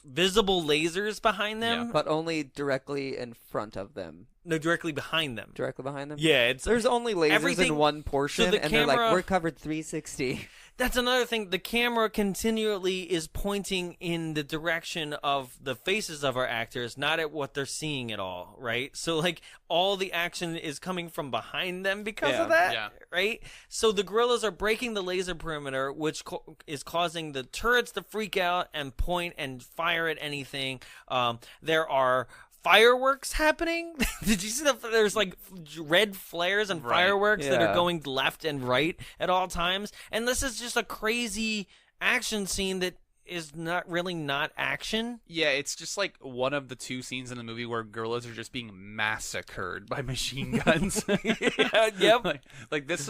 visible lasers behind them. But only directly in front of them. No, directly behind them. Directly behind them? Yeah, it's There's only lasers everything- in one portion, the and they're like, camera- we're covered 360. That's another thing. The camera continually is pointing in the direction of the faces of our actors, not at what they're seeing at all, right? So, like, all the action is coming from behind them because of that, Yeah. right? So the gorillas are breaking the laser perimeter, which is causing the turrets to freak out and point and fire at anything. There are fireworks happening. Did you see that? There's like red flares and Right. fireworks that are Yeah. going left and right at all times. And this is just a crazy action scene that is not action. Yeah, it's just like one of the two scenes in the movie where gorillas are just being massacred by machine guns. Yep. Like this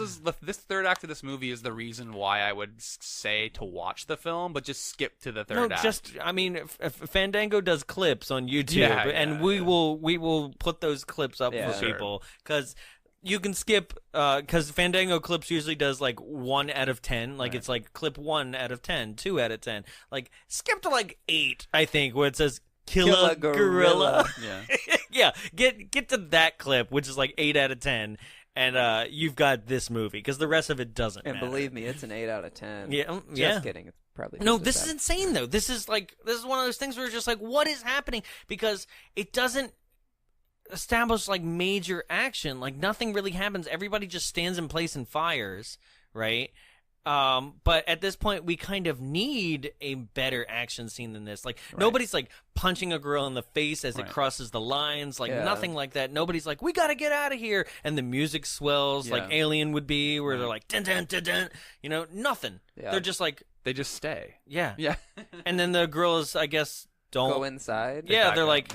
third act of this movie is the reason why I would say to watch the film, but just skip to the third act. I mean, if Fandango does clips on YouTube, Yeah, and yeah, we yeah. will put those clips up Yeah. for Sure. people because. You can skip, because Fandango clips usually does like 1 out of 10. Like it's like clip 1 out of 10, 2 out of 10. Like skip to like 8, I think, where it says kill a gorilla. Yeah. Yeah, get to that clip, which is like 8 out of 10, and you've got this movie because the rest of it doesn't. And matter. believe me, it's an 8 out of 10. Yeah, Just yeah. kidding. It's probably No, just as this is bad. insane though. This is one of those things where it's just like, what is happening? Because it doesn't establish like major action. Like nothing really happens. Everybody just stands in place and fires, right? But at this point, we kind of need a better action scene than this. Like nobody's like punching a girl in the face as it Right. crosses the lines. Like Yeah. nothing like that. Nobody's like, we got to get out of here. And the music swells like Yeah. Alien would be, where they're like dun dun dun dun. You know, nothing. Yeah. They're just like, They just stay. yeah. Yeah. And then the girls, I guess, don't. Go inside. Yeah, back they're up, like,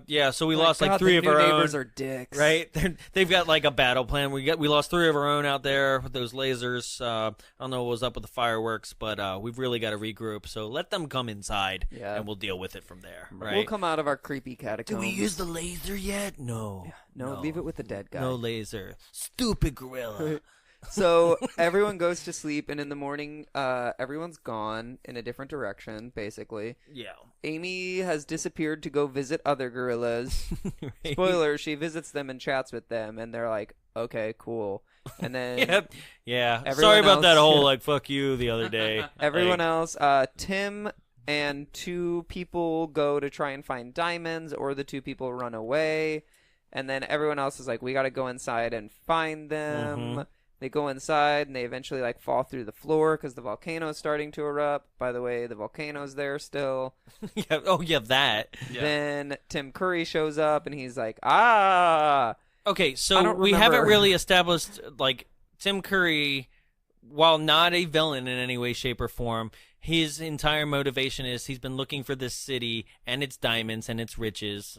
yeah. so we Like, lost like God, 3 the of new our neighbors own. are dicks. Right? They've got like a battle plan. We lost 3 of our own out there with those lasers. I don't know what was up with the fireworks, but we've really got to regroup. So let them come inside, Yeah. and we'll deal with it from there. Right? We'll come out of our creepy Do catacombs. we use the laser yet? No. No, leave it with the dead guy. No laser. Stupid gorilla. So everyone goes to sleep, and in the morning, everyone's gone in a different direction, basically. Yeah. Amy has disappeared to go visit other gorillas. Right. Spoiler, she visits them and chats with them, and they're like, okay, cool. And then Yep. Yeah. Everyone Sorry about that else- whole, like, fuck you the other day. everyone Like, else, Tim and 2 people go to try and find diamonds, or the 2 people run away. And then everyone else is like, we got to go inside and find them. Mhm. They go inside, and they eventually like fall through the floor because the volcano is starting to erupt. By the way, the volcano's there still. yeah. Oh, yeah, that. Yeah. Then Tim Curry shows up, and he's like, ah. Okay, I so don't we haven't remember. really established, like, Tim Curry, while not a villain in any way, shape, or form, his entire motivation is he's been looking for this city and its diamonds and its riches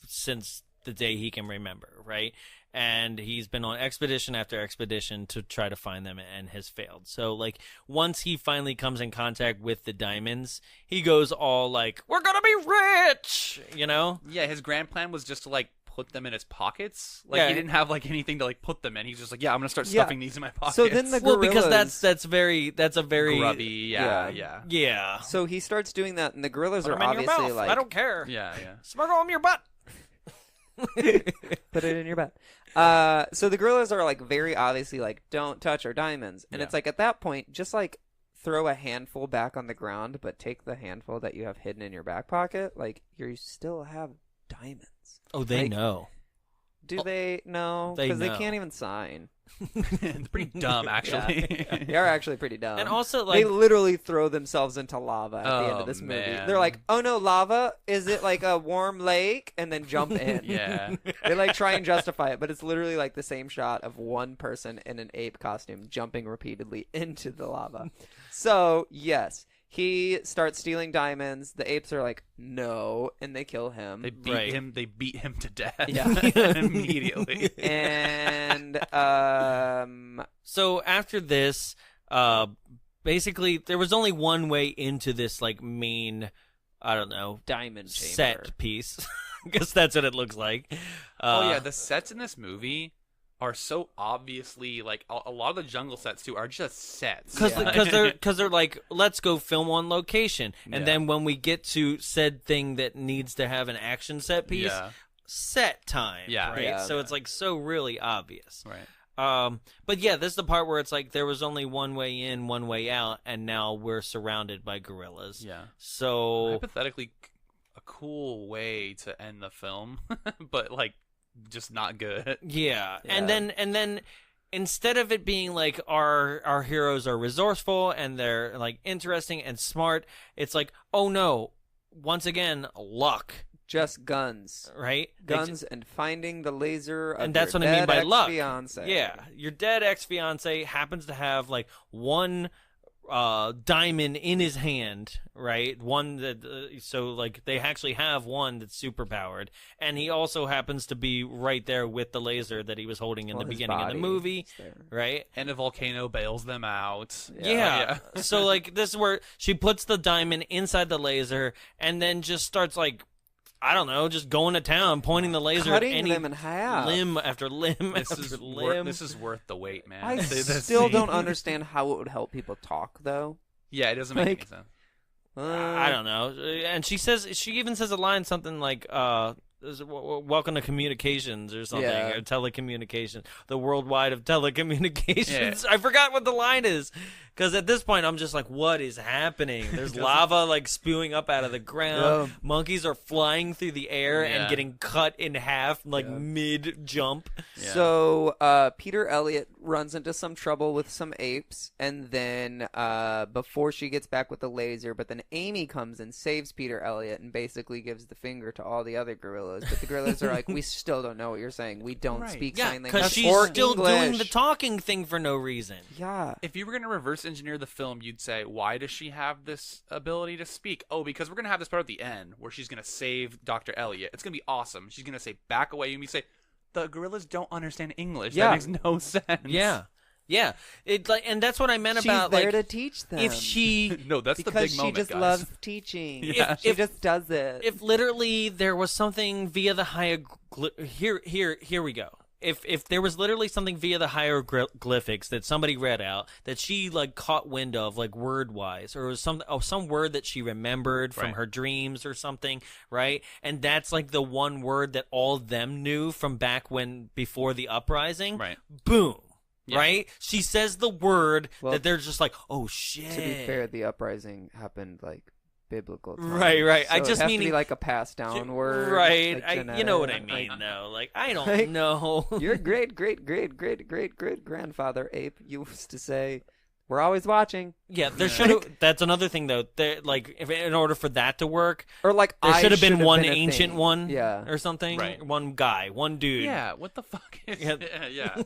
since the day he can remember, right? And he's been on expedition after expedition to try to find them and has failed. So, like, once he finally comes in contact with the diamonds, he goes all like, we're gonna be rich, you know? Yeah, his grand plan was just to like put them in his pockets. Like Yeah. he didn't have like anything to like put them in. He's just like, yeah, I'm gonna start Yeah. stuffing these in my pockets. So then the Well, because gorillas- that's a very grubby. Yeah, Yeah. yeah. So he starts doing that, and the gorillas Put are 'em in your obviously mouth. like, I don't care. yeah, yeah. Smuggle them in your butt. put it in your butt. So the gorillas are like very obviously like, don't touch our diamonds, and Yeah. it's like at that point, just like throw a handful back on the ground, but take the handful that you have hidden in your back pocket. Like you still have diamonds. Oh, they Like, know. Do they? No, They because they know. can't even sign. It's pretty dumb, actually. They are actually pretty dumb. And also, they like, literally throw themselves into lava at the end Oh, of this movie. man. They're like, "Oh no, lava! Is it like a warm lake?" And then jump in. Yeah. They like try and justify it, but it's literally like the same shot of one person in an ape costume jumping repeatedly into the lava. So yes, he starts stealing diamonds. The apes are like, "No," and they kill him. They beat Right. him. They beat him to death. Yeah. immediately. And so after this, basically, there was only one way into this, like, main, I don't know, diamond chamber. set piece. I guess that's what it looks like. Oh yeah, the sets in this movie are so obviously like a lot of the jungle sets too are just sets. Because they're like, let's go film on location, and Yeah. then when we get to said thing that needs to have an action set piece, Yeah. set time. Yeah. right. Yeah. So it's like so really obvious. Right. But yeah, this is the part where it's like there was only one way in, one way out, and now we're surrounded by gorillas. Yeah. So Hypothetically, a cool way to end the film, but like just not good. yeah. Yeah. And then instead of it being like our heroes are resourceful and they're like interesting and smart, it's like, oh no, once again, luck, Just guns. right? Guns and finding the laser of And that's your what I mean dead by luck. ex-fiancé. Yeah, your dead ex-fiance happens to have like one diamond in his hand, right? One that so like they actually have one that's super powered, and he also happens to be right there with the laser that he was holding in Well, the his beginning of the body movie, is there. right? And a volcano bails them out. Yeah. So like this is where she puts the diamond inside the laser and then just starts like, I don't know, just going to town, pointing the laser Cutting at any them in half. limb after limb This after is limb. this is worth the wait, man. I This still scene- don't understand how it would help people talk, though. Yeah, it doesn't make any Like- sense. I don't know. And she even says a line something like, welcome to communications or something, Yeah. or telecommunications, the worldwide of telecommunications. I forgot what the line is. Because at this point, I'm just like, what is happening? There's lava like spewing up out of the ground. Yeah. Monkeys are flying through the air and Yeah. getting cut in half, like mid jump. Yeah. So Peter Elliott runs into some trouble with some apes, and then before she gets back with the laser, but then Amy comes and saves Peter Elliott and basically gives the finger to all the other gorillas. But the gorillas are like, we still don't know what you're saying. We don't Right. speak Yeah, sign because language she's or still English. doing the talking thing for no reason. Yeah. If you were going to reverse engineer the film, you'd say, why does she have this ability to speak? Oh, because we're going to have this part at the end where she's going to save Dr. Elliot. It's going to be awesome. She's going to say, back away. And we say, the gorillas don't understand English. Yeah. That makes no sense. Yeah. Yeah. It like, and that's what I meant She's about there like to teach them. if she No, that's the because big she moment, just guys. loves teaching. Yeah. She just does it. if literally there was something via the here we go. if there was literally something via the hieroglyphics that somebody read out that she like caught wind of, like word wise, or was some word that she remembered from her dreams or something, right? And that's like the one word that all of them knew from back when before the uprising. Right. Boom. Yeah. Right? She says the word that they're just like, oh shit. To be fair, the uprising happened like biblical times. Right. So I just it has mean to be like a passed down word. Right. Like You know what I genetic. mean, though. Like, I don't know. Your great grandfather Ape used to say, "We're always watching." Yeah, there should have. That's another thing, though. Like, if in order for that to work, or like there should have been one a ancient thing. one, Yeah, or something. Right. One guy, one dude. Yeah, what the fuck is yeah.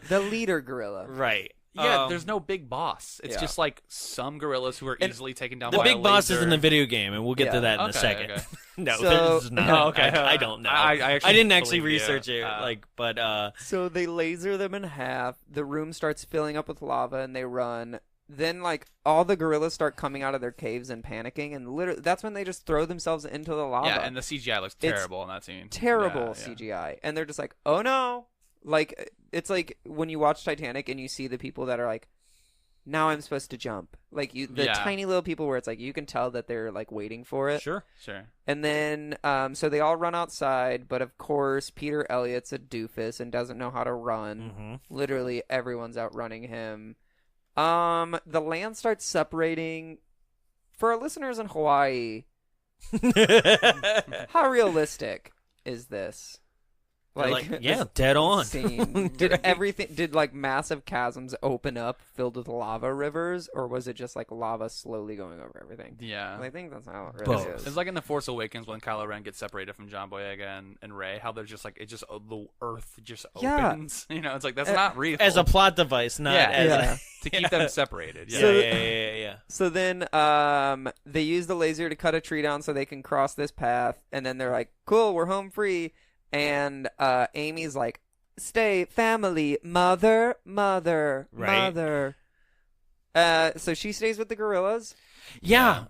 the leader gorilla. Right. Yeah, there's no big boss. It's Yeah. just like some gorillas who are easily taken down The by big a boss is laser. in the video game, and we'll get to that in a Okay, second. okay. No, So- there's not. Oh, okay. I don't know. I actually didn't actually believe you. research it, but So they laser them in half. The room starts filling up with lava, and they run. Then, like, all the gorillas start coming out of their caves and panicking, and literally, that's when they just throw themselves into the lava. Yeah, and the CGI looks It's terrible in that scene. Terrible Yeah, yeah. CGI, and they're just like, "Oh no!" Like, it's like when you watch Titanic and you see the people that are like, "Now I'm supposed to jump." Like the Yeah. tiny little people where it's like you can tell that they're like waiting for it. sure. Sure. And then, so they all run outside, but of course, Peter Elliott's a doofus and doesn't know how to run. Mm-hmm. Literally, everyone's outrunning him. The land starts separating. For our listeners in Hawaii, how realistic is this? Like, yeah, this dead on. scene? Did like massive chasms open up filled with lava rivers, or was it just like lava slowly going over everything? Yeah. I think that's how it really Both. is. It's like in The Force Awakens when Kylo Ren gets separated from John Boyega and Rey, how they're just like, the earth just Yeah. opens. You know, it's like, that's not real. As a plot device, not as Yeah. to keep them separated. Yeah. yeah. So then they use the laser to cut a tree down so they can cross this path, and then they're like, cool, we're home free. And Amy's like, stay, family, mother. Right. So she stays with the gorillas. Yeah.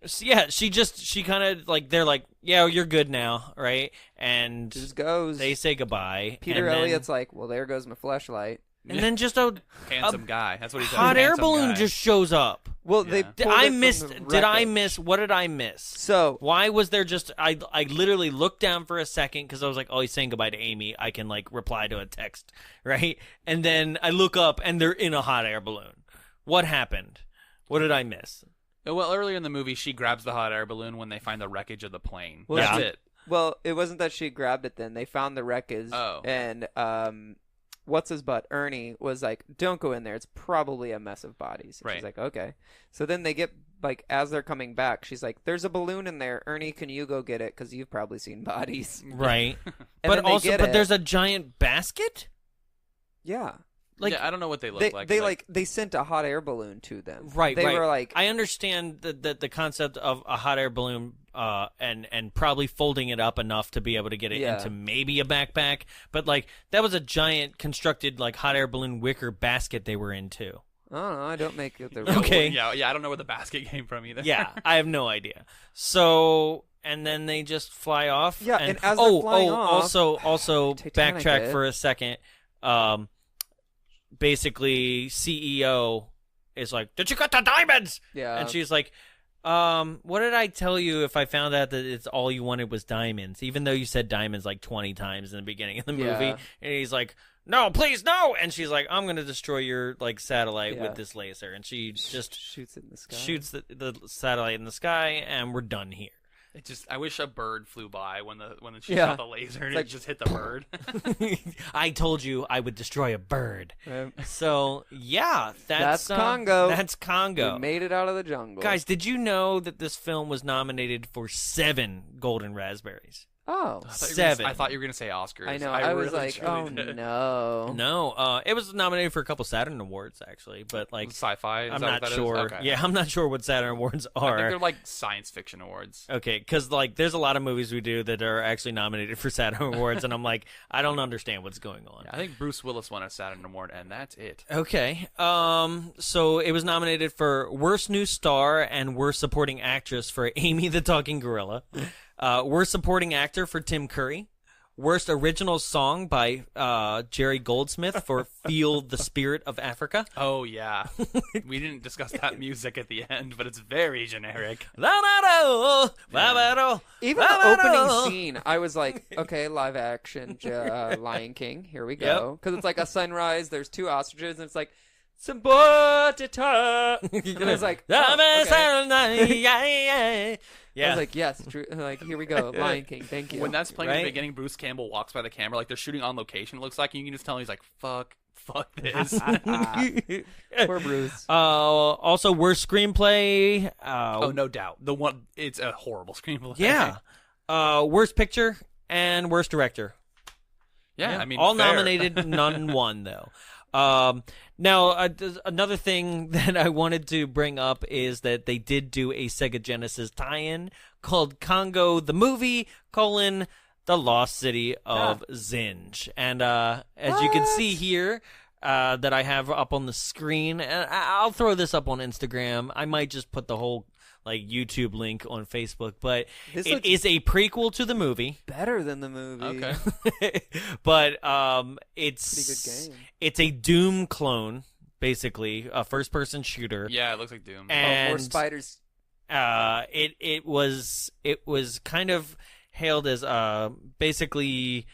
So yeah, she kind of like, they're like, yeah, you're good now, right? And Just goes. they say goodbye. Peter and Elliott's like, well, there goes my flashlight. then just a Handsome guy. That's what he said. hot air Handsome balloon guy. just shows up. Well, they Yeah. Did pulled I it from miss? the Did I wreckage. miss? What did I miss? So Why was there just? I literally looked down for a second because I was like, oh, he's saying goodbye to Amy. I can like reply to a text, right? And then I look up and they're in a hot air balloon. What happened? What did I miss? Well, earlier in the movie, she grabs the hot air balloon when they find the wreckage of the plane. Well, That's yeah. it. Well, it wasn't that she grabbed it then. They found the wreckage. Oh. And what's his butt? Ernie was like, don't go in there. It's probably a mess of bodies. And Right. She's like, okay. So then they get, like, as they're coming back, she's like, there's a balloon in there. Ernie, can you go get it? Because you've probably seen bodies. Right. And but then they also, get but it. there's a giant basket. Yeah. Like, yeah, I don't know what they look They, like. they but- like, they sent a hot air balloon to them. Right, They right. were like, I understand the concept of a hot air balloon, and probably folding it up enough to be able to get it Yeah. into maybe a backpack, but like that was a giant constructed like hot air balloon wicker basket they were in too. I don't know. I don't make it the Okay. Yeah, I don't know where the basket came from either. Yeah, I have no idea. So, and then they just fly off. Yeah, and as they're flying off, also Titanic backtrack it. for a second. Basically, CEO is like, "Did you get the diamonds?" Yeah. And she's like, what did I tell you if I found out that it's all you wanted was diamonds? Even though you said diamonds like 20 times in the beginning of the movie." Yeah. And he's like, "No, please, no." And she's like, "I'm going to destroy your like satellite Yeah. with this laser." And she just shoots it in the sky. shoots the satellite in the sky, and we're done here. It just, I wish a bird flew by when she Yeah. shot the laser and like- it just hit the bird. I told you I would destroy a bird. Right. So, yeah, that's Congo. That's Congo. We made it out of the jungle. Guys, did you know that this film was nominated for 7 Golden Raspberries? Oh. I thought you were going to say Oscars. I know. I was really, like, truly oh did. no. No, it was nominated for a couple Saturn Awards actually, but like Sci-fi? Is I'm that what not that is? sure. Okay. Yeah, I'm not sure what Saturn Awards I think are. they're like science fiction awards. Okay, because like there's a lot of movies we do that are actually nominated for Saturn Awards, and I'm like, I don't understand what's going on. Yeah, I think Bruce Willis won a Saturn Award, and that's it. Okay. So it was nominated for Worst New Star and Worst Supporting Actress for Amy the Talking Gorilla. Worst Supporting Actor for Tim Curry. worst original song by Jerry Goldsmith for "Feel the Spirit of Africa." Oh yeah, we didn't discuss that music at the end, but it's very generic. Even the opening scene, I was like, okay, live action Lion King, here we go. Because it's like a sunrise, there's two ostriches, and it's like, Sabotita. And I was like, okay. Yeah. I was like, yes, true. Like, here we go, Lion King, thank you. When that's playing at the beginning, Bruce Campbell walks by the camera like they're shooting on location, it looks like, and you can just tell him he's like, fuck this. Poor Bruce. Also, worst screenplay. Oh, no doubt. It's a horrible screenplay. Yeah. Worst picture and worst director. Yeah, I mean, all fair. nominated, none won though. Now, another thing that I wanted to bring up is that they did do a Sega Genesis tie-in called Congo the Movie, The Lost City of Zinj. And as you can see here, that I have up on the screen, and I'll throw this up on Instagram. I might just put the whole YouTube link on Facebook, but it is a prequel to the movie. Better than the movie. Okay. But Pretty good game. it's a Doom clone, basically, a first-person shooter. Yeah, it looks like Doom. And more spiders. it was kind of hailed as basically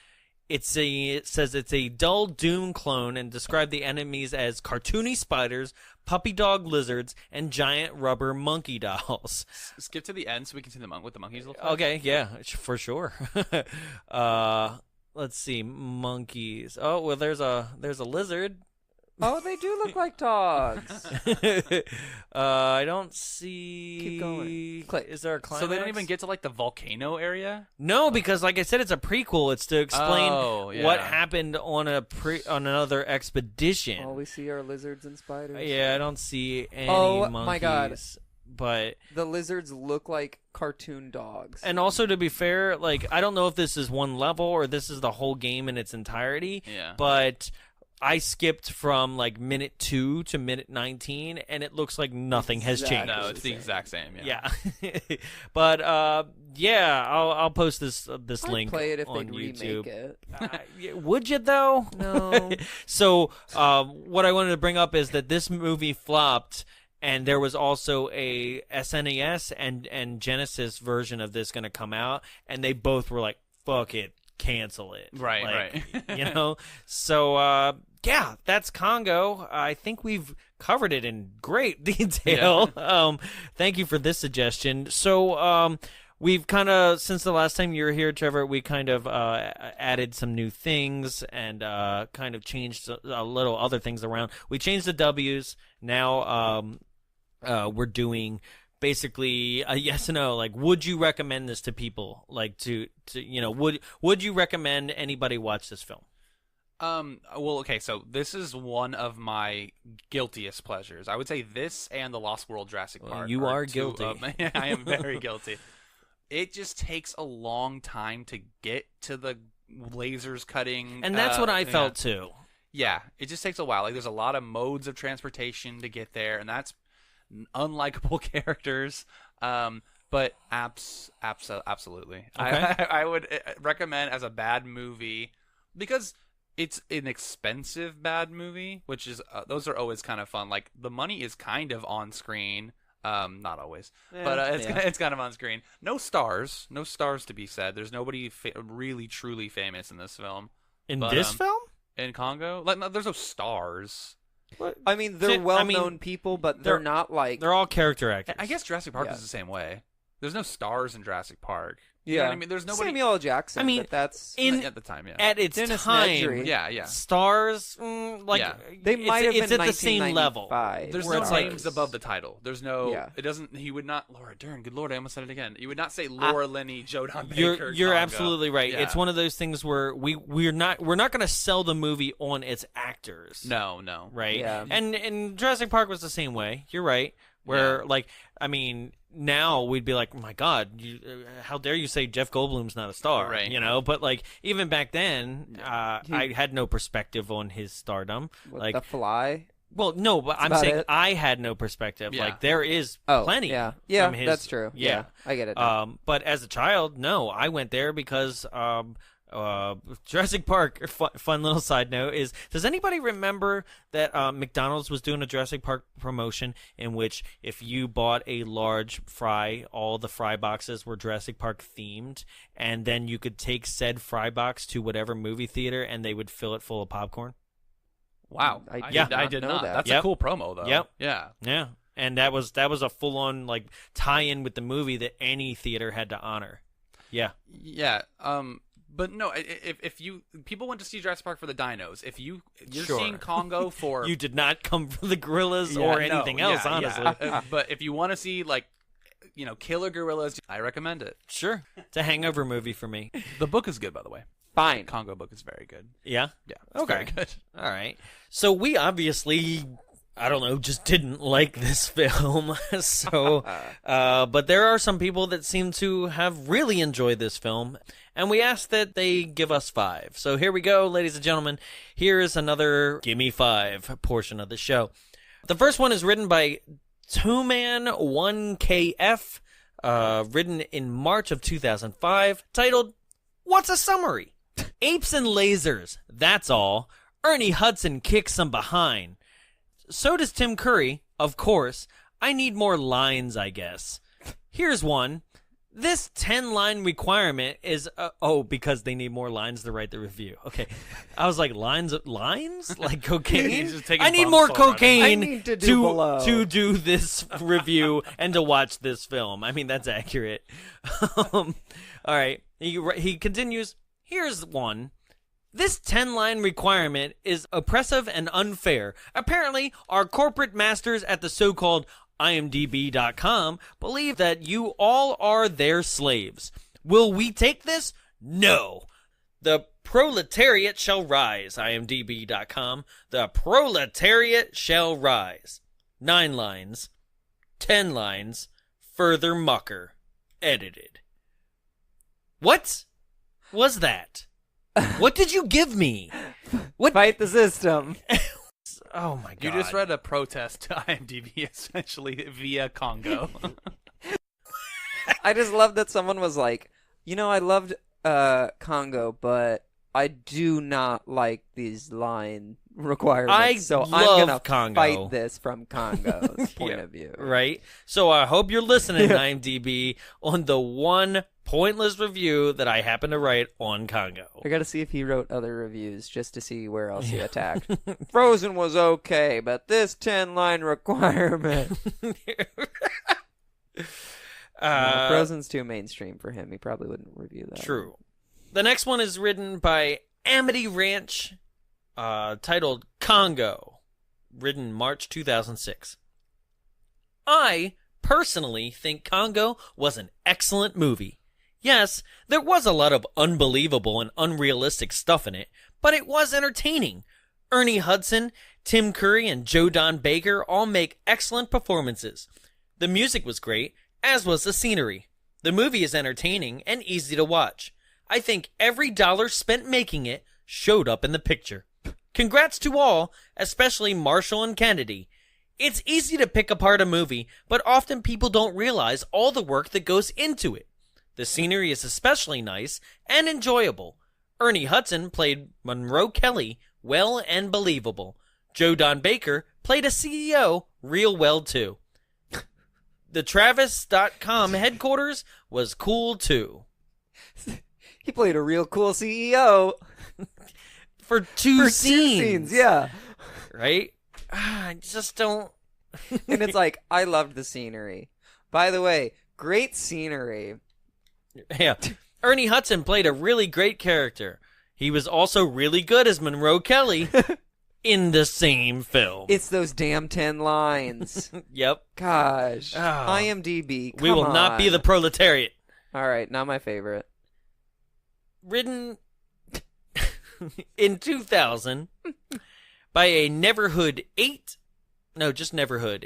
it says it's a dull Doom clone and described the enemies as cartoony spiders, puppy dog lizards, and giant rubber monkey dolls. Skip to the end so we can see what the monkeys look like. Okay, yeah, for sure. Let's see, monkeys. Oh, well, there's a lizard. Oh, they do look like dogs. I don't see. Keep going. Is there a climax? So they don't even get to the volcano area? No, because like I said, it's a prequel. It's to explain yeah. what happened on another expedition. All we see are lizards and spiders. Yeah, I don't see any Oh, monkeys. my God. But the lizards look like cartoon dogs. and also, to be fair, I don't know if this is one level or this is the whole game in its entirety. Yeah. But I skipped from minute 2 to minute 19, and it looks like nothing has changed. No, it's the exact same. Yeah. But yeah, I'll post this I'd link play it if on they'd YouTube. remake it. Would you though? No. So what I wanted to bring up is that this movie flopped. And there was also a SNES and Genesis version of this going to come out, and they both were like, "Fuck it, cancel it." Right. So yeah, that's Congo. I think we've covered it in great detail. Yeah. Thank you for this suggestion. So we've kind of, since the last time you were here, Trevor, we kind of added some new things and kind of changed a little other things around. We changed the W's. Now we're doing basically a yes and no. Would you recommend this to people? Would you recommend anybody watch this film? Well, okay, so this is one of my guiltiest pleasures. I would say this and The Lost World Jurassic Park. You are guilty. I am very guilty. It just takes a long time to get to the lasers cutting. And that's what I felt too. Yeah, it just takes a while. There's a lot of modes of transportation to get there, and that's unlikable characters. But absolutely. Okay. I would recommend as a bad movie because it's an expensive bad movie, which is those are always kind of fun. The money is kind of on screen. Not always, but it's kind of on screen. No stars to be said. There's nobody really truly famous in this film. This film? In Congo? There's no stars. What? I mean, they're well-known people, but they're not they're all character actors. I guess Jurassic Park is the same way. There's no stars in Jurassic Park. Yeah, you know what I mean, there's nobody. Samuel L. Jackson. I mean, but that's at the time. Yeah, at its Dennis time. Nedry. Yeah. Stars, they might have been it's at the same level. There's where no it's names above the title. There's no. Yeah. It doesn't. He would not. Laura Dern. Good Lord, I almost said it again. You would not say Laura Linney, Joe Don Baker. You're Congo. absolutely right. Yeah. It's one of those things where we're not going to sell the movie on its actors. No. Right. Yeah. And Jurassic Park was the same way. You're right. Where now we'd be like, oh my God, how dare you say Jeff Goldblum's not a star? Right. But even back then, I had no perspective on his stardom. The Fly. Well, no, but I'm saying I had no perspective. Yeah. There is plenty. Yeah, from his, that's true. Yeah, I get it. But as a child, no, I went there because Jurassic Park, fun little side note is, does anybody remember that McDonald's was doing a Jurassic Park promotion in which if you bought a large fry, all the fry boxes were Jurassic Park themed, and then you could take said fry box to whatever movie theater and they would fill it full of popcorn? Wow. I did not. That's a cool promo, though. Yep. Yeah. Yeah. And that was a full-on like tie-in with the movie that any theater had to honor. Yeah. Yeah. But no, if people went to see Jurassic Park for the dinos, if you're Sure. seeing Congo for You did not come for the gorillas or anything else, honestly. but if you want to see killer gorillas, I recommend it. Sure. It's a hangover movie for me. The book is good, by the way. Fine. The Congo book is very good. Yeah? Yeah. It's very good. All right. So we obviously, I don't know, just didn't like this film. But there are some people that seem to have really enjoyed this film, and we asked that they give us 5. So here we go, ladies and gentlemen. Here is another Gimme 5 portion of the show. The first one is written by Twoman1KF, written in March of 2005, titled, What's a Summary? Apes and lasers, that's all. Ernie Hudson kicks some behind. So does Tim Curry, of course. I need more lines, I guess. Here's one. This 10-line requirement is... because they need more lines to write the review. Okay. I was like, lines? Like cocaine? I need more cocaine to do this review and to watch this film. I mean, that's accurate. All right. He continues, here's one. This 10-line requirement is oppressive and unfair. Apparently, our corporate masters at the so-called IMDb.com believe that you all are their slaves. Will we take this? No. The proletariat shall rise, IMDb.com. The proletariat shall rise. 9 lines. 10 lines. Further mucker. Edited. What was that? What did you give me? What? Fight the system. Oh my god. You just read a protest to IMDb, essentially, via Congo. I just love that someone was like, I loved Congo, but I do not like these line requirements. I'm going to fight this from Congo's point of view. Right? So I hope you're listening, IMDb, on the one pointless review that I happen to write on Congo. I got to see if he wrote other reviews just to see where else he attacked. Frozen was okay, but this 10-line requirement. Frozen's too mainstream for him. He probably wouldn't review that. True. The next one is written by Amity Ranch, titled Congo, written March 2006. I personally think Congo was an excellent movie. Yes, there was a lot of unbelievable and unrealistic stuff in it, but it was entertaining. Ernie Hudson, Tim Curry, and Joe Don Baker all make excellent performances. The music was great, as was the scenery. The movie is entertaining and easy to watch. I think every dollar spent making it showed up in the picture. Congrats to all, especially Marshall and Kennedy. It's easy to pick apart a movie, but often people don't realize all the work that goes into it. The scenery is especially nice and enjoyable. Ernie Hudson played Monroe Kelly well and believable. Joe Don Baker played a CEO real well too. The Travis.com headquarters was cool too. He played a real cool CEO. For two scenes. Yeah. Right? I just don't... And it's like, I loved the scenery. By the way, great scenery. Yeah. Ernie Hudson played a really great character. He was also really good as Monroe Kelly in the same film. It's those damn 10 lines. Yep. Gosh. Oh. IMDb, we will not be the proletariat. All right, not my favorite. Written in 2000 by a Neverhood 8, no, just Neverhood,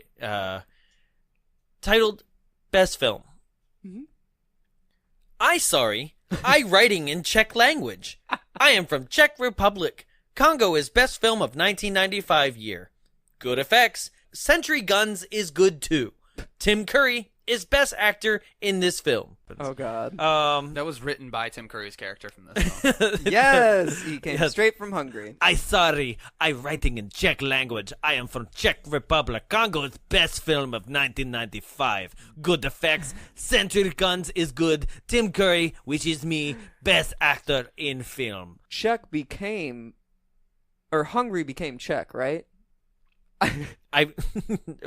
titled Best Film. Mm-hmm. I writing in Czech language. I am from Czech Republic. Congo is best film of 1995 year. Good effects. Century Guns is good too. Tim Curry is Best Actor in this film. Oh, God. That was written by Tim Curry's character from this film. Yes! He came straight from Hungary. I sorry. I writing in Czech language. I am from Czech Republic. Congo is best film of 1995. Good effects. Century Guns is good. Tim Curry, which is me, Best Actor in film. Hungary became Czech, right?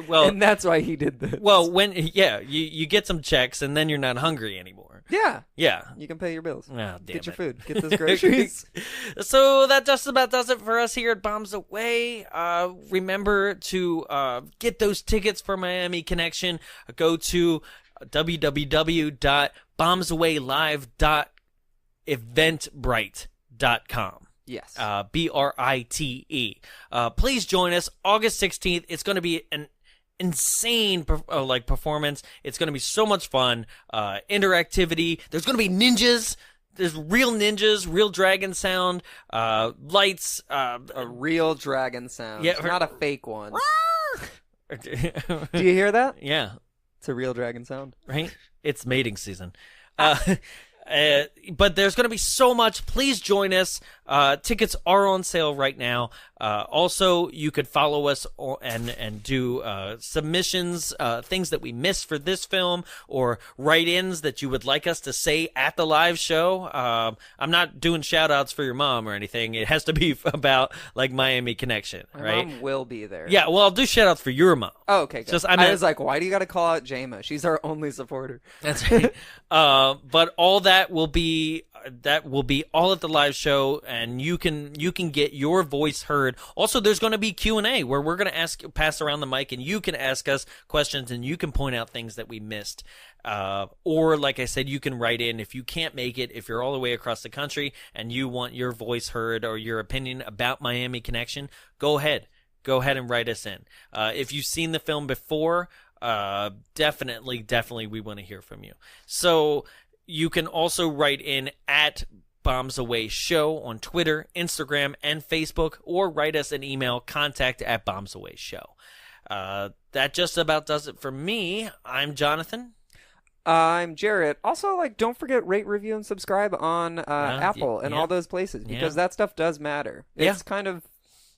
Well, and that's why he did this. Well, you get some checks and then you're not hungry anymore. Yeah. Yeah. You can pay your bills. Oh, damn Get your it. food. Get those groceries. So that just about does it for us here at Bombs Away. Remember to get those tickets for Miami Connection. Go to www.bombsawaylive.eventbrite.com. Yes. Brite. Please join us August 16th. It's going to be an insane performance. It's going to be so much fun. Interactivity. There's going to be ninjas. There's real ninjas, real dragon sound, lights. A real dragon sound. Yeah, not a fake one. Do you hear that? Yeah. It's a real dragon sound. Right? It's mating season. But there's going to be so much. Please join us. Tickets are on sale right now. Also, you could follow us and do submissions, things that we missed for this film, or write-ins that you would like us to say at the live show. I'm not doing shout-outs for your mom or anything. It has to be about, like, Miami Connection, right? My mom will be there. Yeah, well, I'll do shout-outs for your mom. Oh, okay, good. I was like, why do you got to call out Jama? She's our only supporter. That's right. But all that will be all at the live show, and you can get your voice heard. Also, there's going to be Q&A where we're going to pass around the mic, and you can ask us questions, and you can point out things that we missed. Or, like I said, you can write in if you can't make it, if you're all the way across the country and you want your voice heard or your opinion about Miami Connection. Go ahead and write us in. If you've seen the film before, definitely we want to hear from you. So you can also write in at Bombs Away Show on Twitter, Instagram, and Facebook, or write us an email, contact@bombsawayshow. That just about does it for me. I'm Jonathan. I'm Jarrett. Also, don't forget, rate, review, and subscribe on Apple and all those places, because that stuff does matter. It's kind of,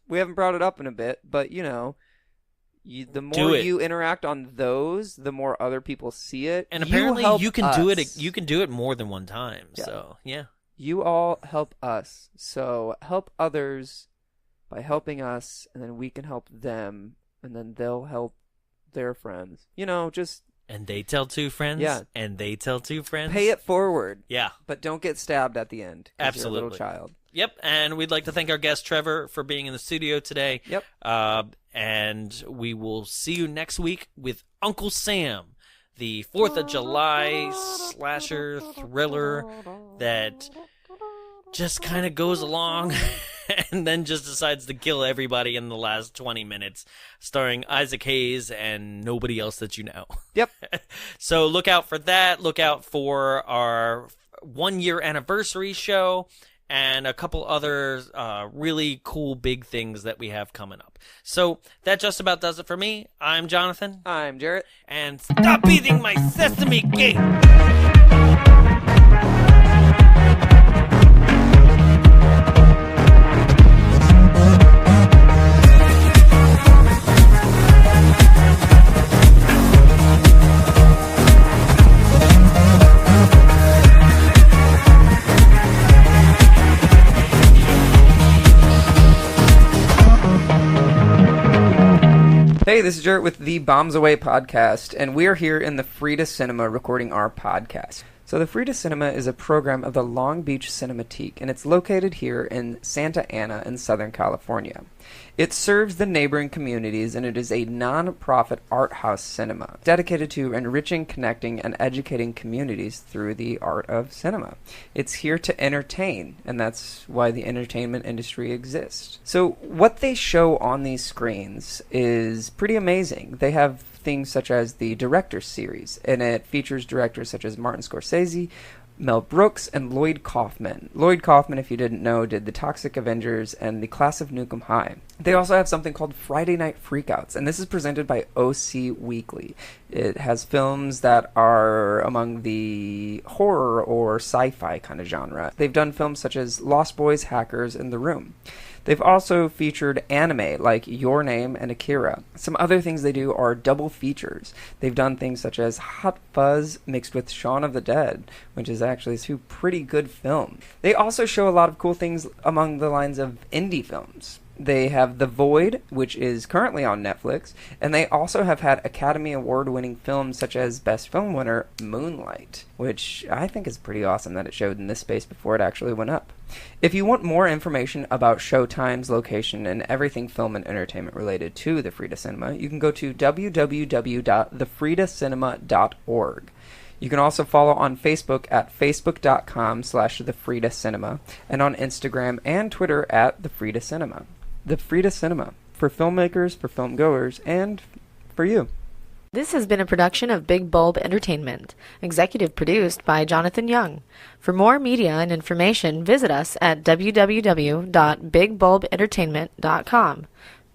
we haven't brought it up in a bit, but the more you interact on those, the more other people see it. And apparently you can do it. You can do it more than one time. Yeah. So yeah, you all help us. So help others by helping us, and then we can help them, and then they'll help their friends. And they tell two friends. Yeah. And they tell two friends. Pay it forward. Yeah. But don't get stabbed at the end. Absolutely. You're a little child. Yep. And we'd like to thank our guest Trevor for being in the studio today. Yep. And we will see you next week with Uncle Sam, the 4th of July slasher thriller that just kind of goes along and then just decides to kill everybody in the last 20 minutes, starring Isaac Hayes and nobody else that you know. Yep. So look out for that. Look out for our 1-year anniversary show and a couple other really cool big things that we have coming up. So that just about does it for me. I'm Jonathan. I'm Jarrett. And stop eating my sesame cake! Hey, this is Jarrett with the Bombs Away podcast, and we're here in the Frida Cinema recording our podcast. So the Frida Cinema is a program of the Long Beach Cinematique, and it's located here in Santa Ana in Southern California. It serves the neighboring communities, and it is a non-profit art house cinema dedicated to enriching, connecting, and educating communities through the art of cinema. It's here to entertain, and that's why the entertainment industry exists. So what they show on these screens is pretty amazing. They have things such as the Director's Series, and it features directors such as Martin Scorsese, Mel Brooks, and Lloyd Kaufman. Lloyd Kaufman, if you didn't know, did The Toxic Avengers and The Class of Nukem High. They also have something called Friday Night Freakouts, and this is presented by OC Weekly. It has films that are among the horror or sci-fi kind of genre. They've done films such as Lost Boys, Hackers, and The Room. They've also featured anime like Your Name and Akira. Some other things they do are double features. They've done things such as Hot Fuzz mixed with Shaun of the Dead, which is actually two pretty good films. They also show a lot of cool things among the lines of indie films. They have The Void, which is currently on Netflix, and they also have had Academy Award-winning films such as Best Film winner Moonlight, which I think is pretty awesome that it showed in this space before it actually went up. If you want more information about showtimes, location, and everything film and entertainment related to the Frida Cinema, you can go to www.thefridacinema.org. You can also follow on Facebook at facebook.com/thefridacinema and on Instagram and Twitter at The Frida Cinema. The Frida Cinema, for filmmakers, for film goers, and for you. This has been a production of Big Bulb Entertainment, executive produced by Jonathan Young. For more media and information, visit us at www.bigbulbentertainment.com.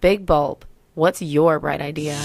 Big Bulb, what's your bright idea?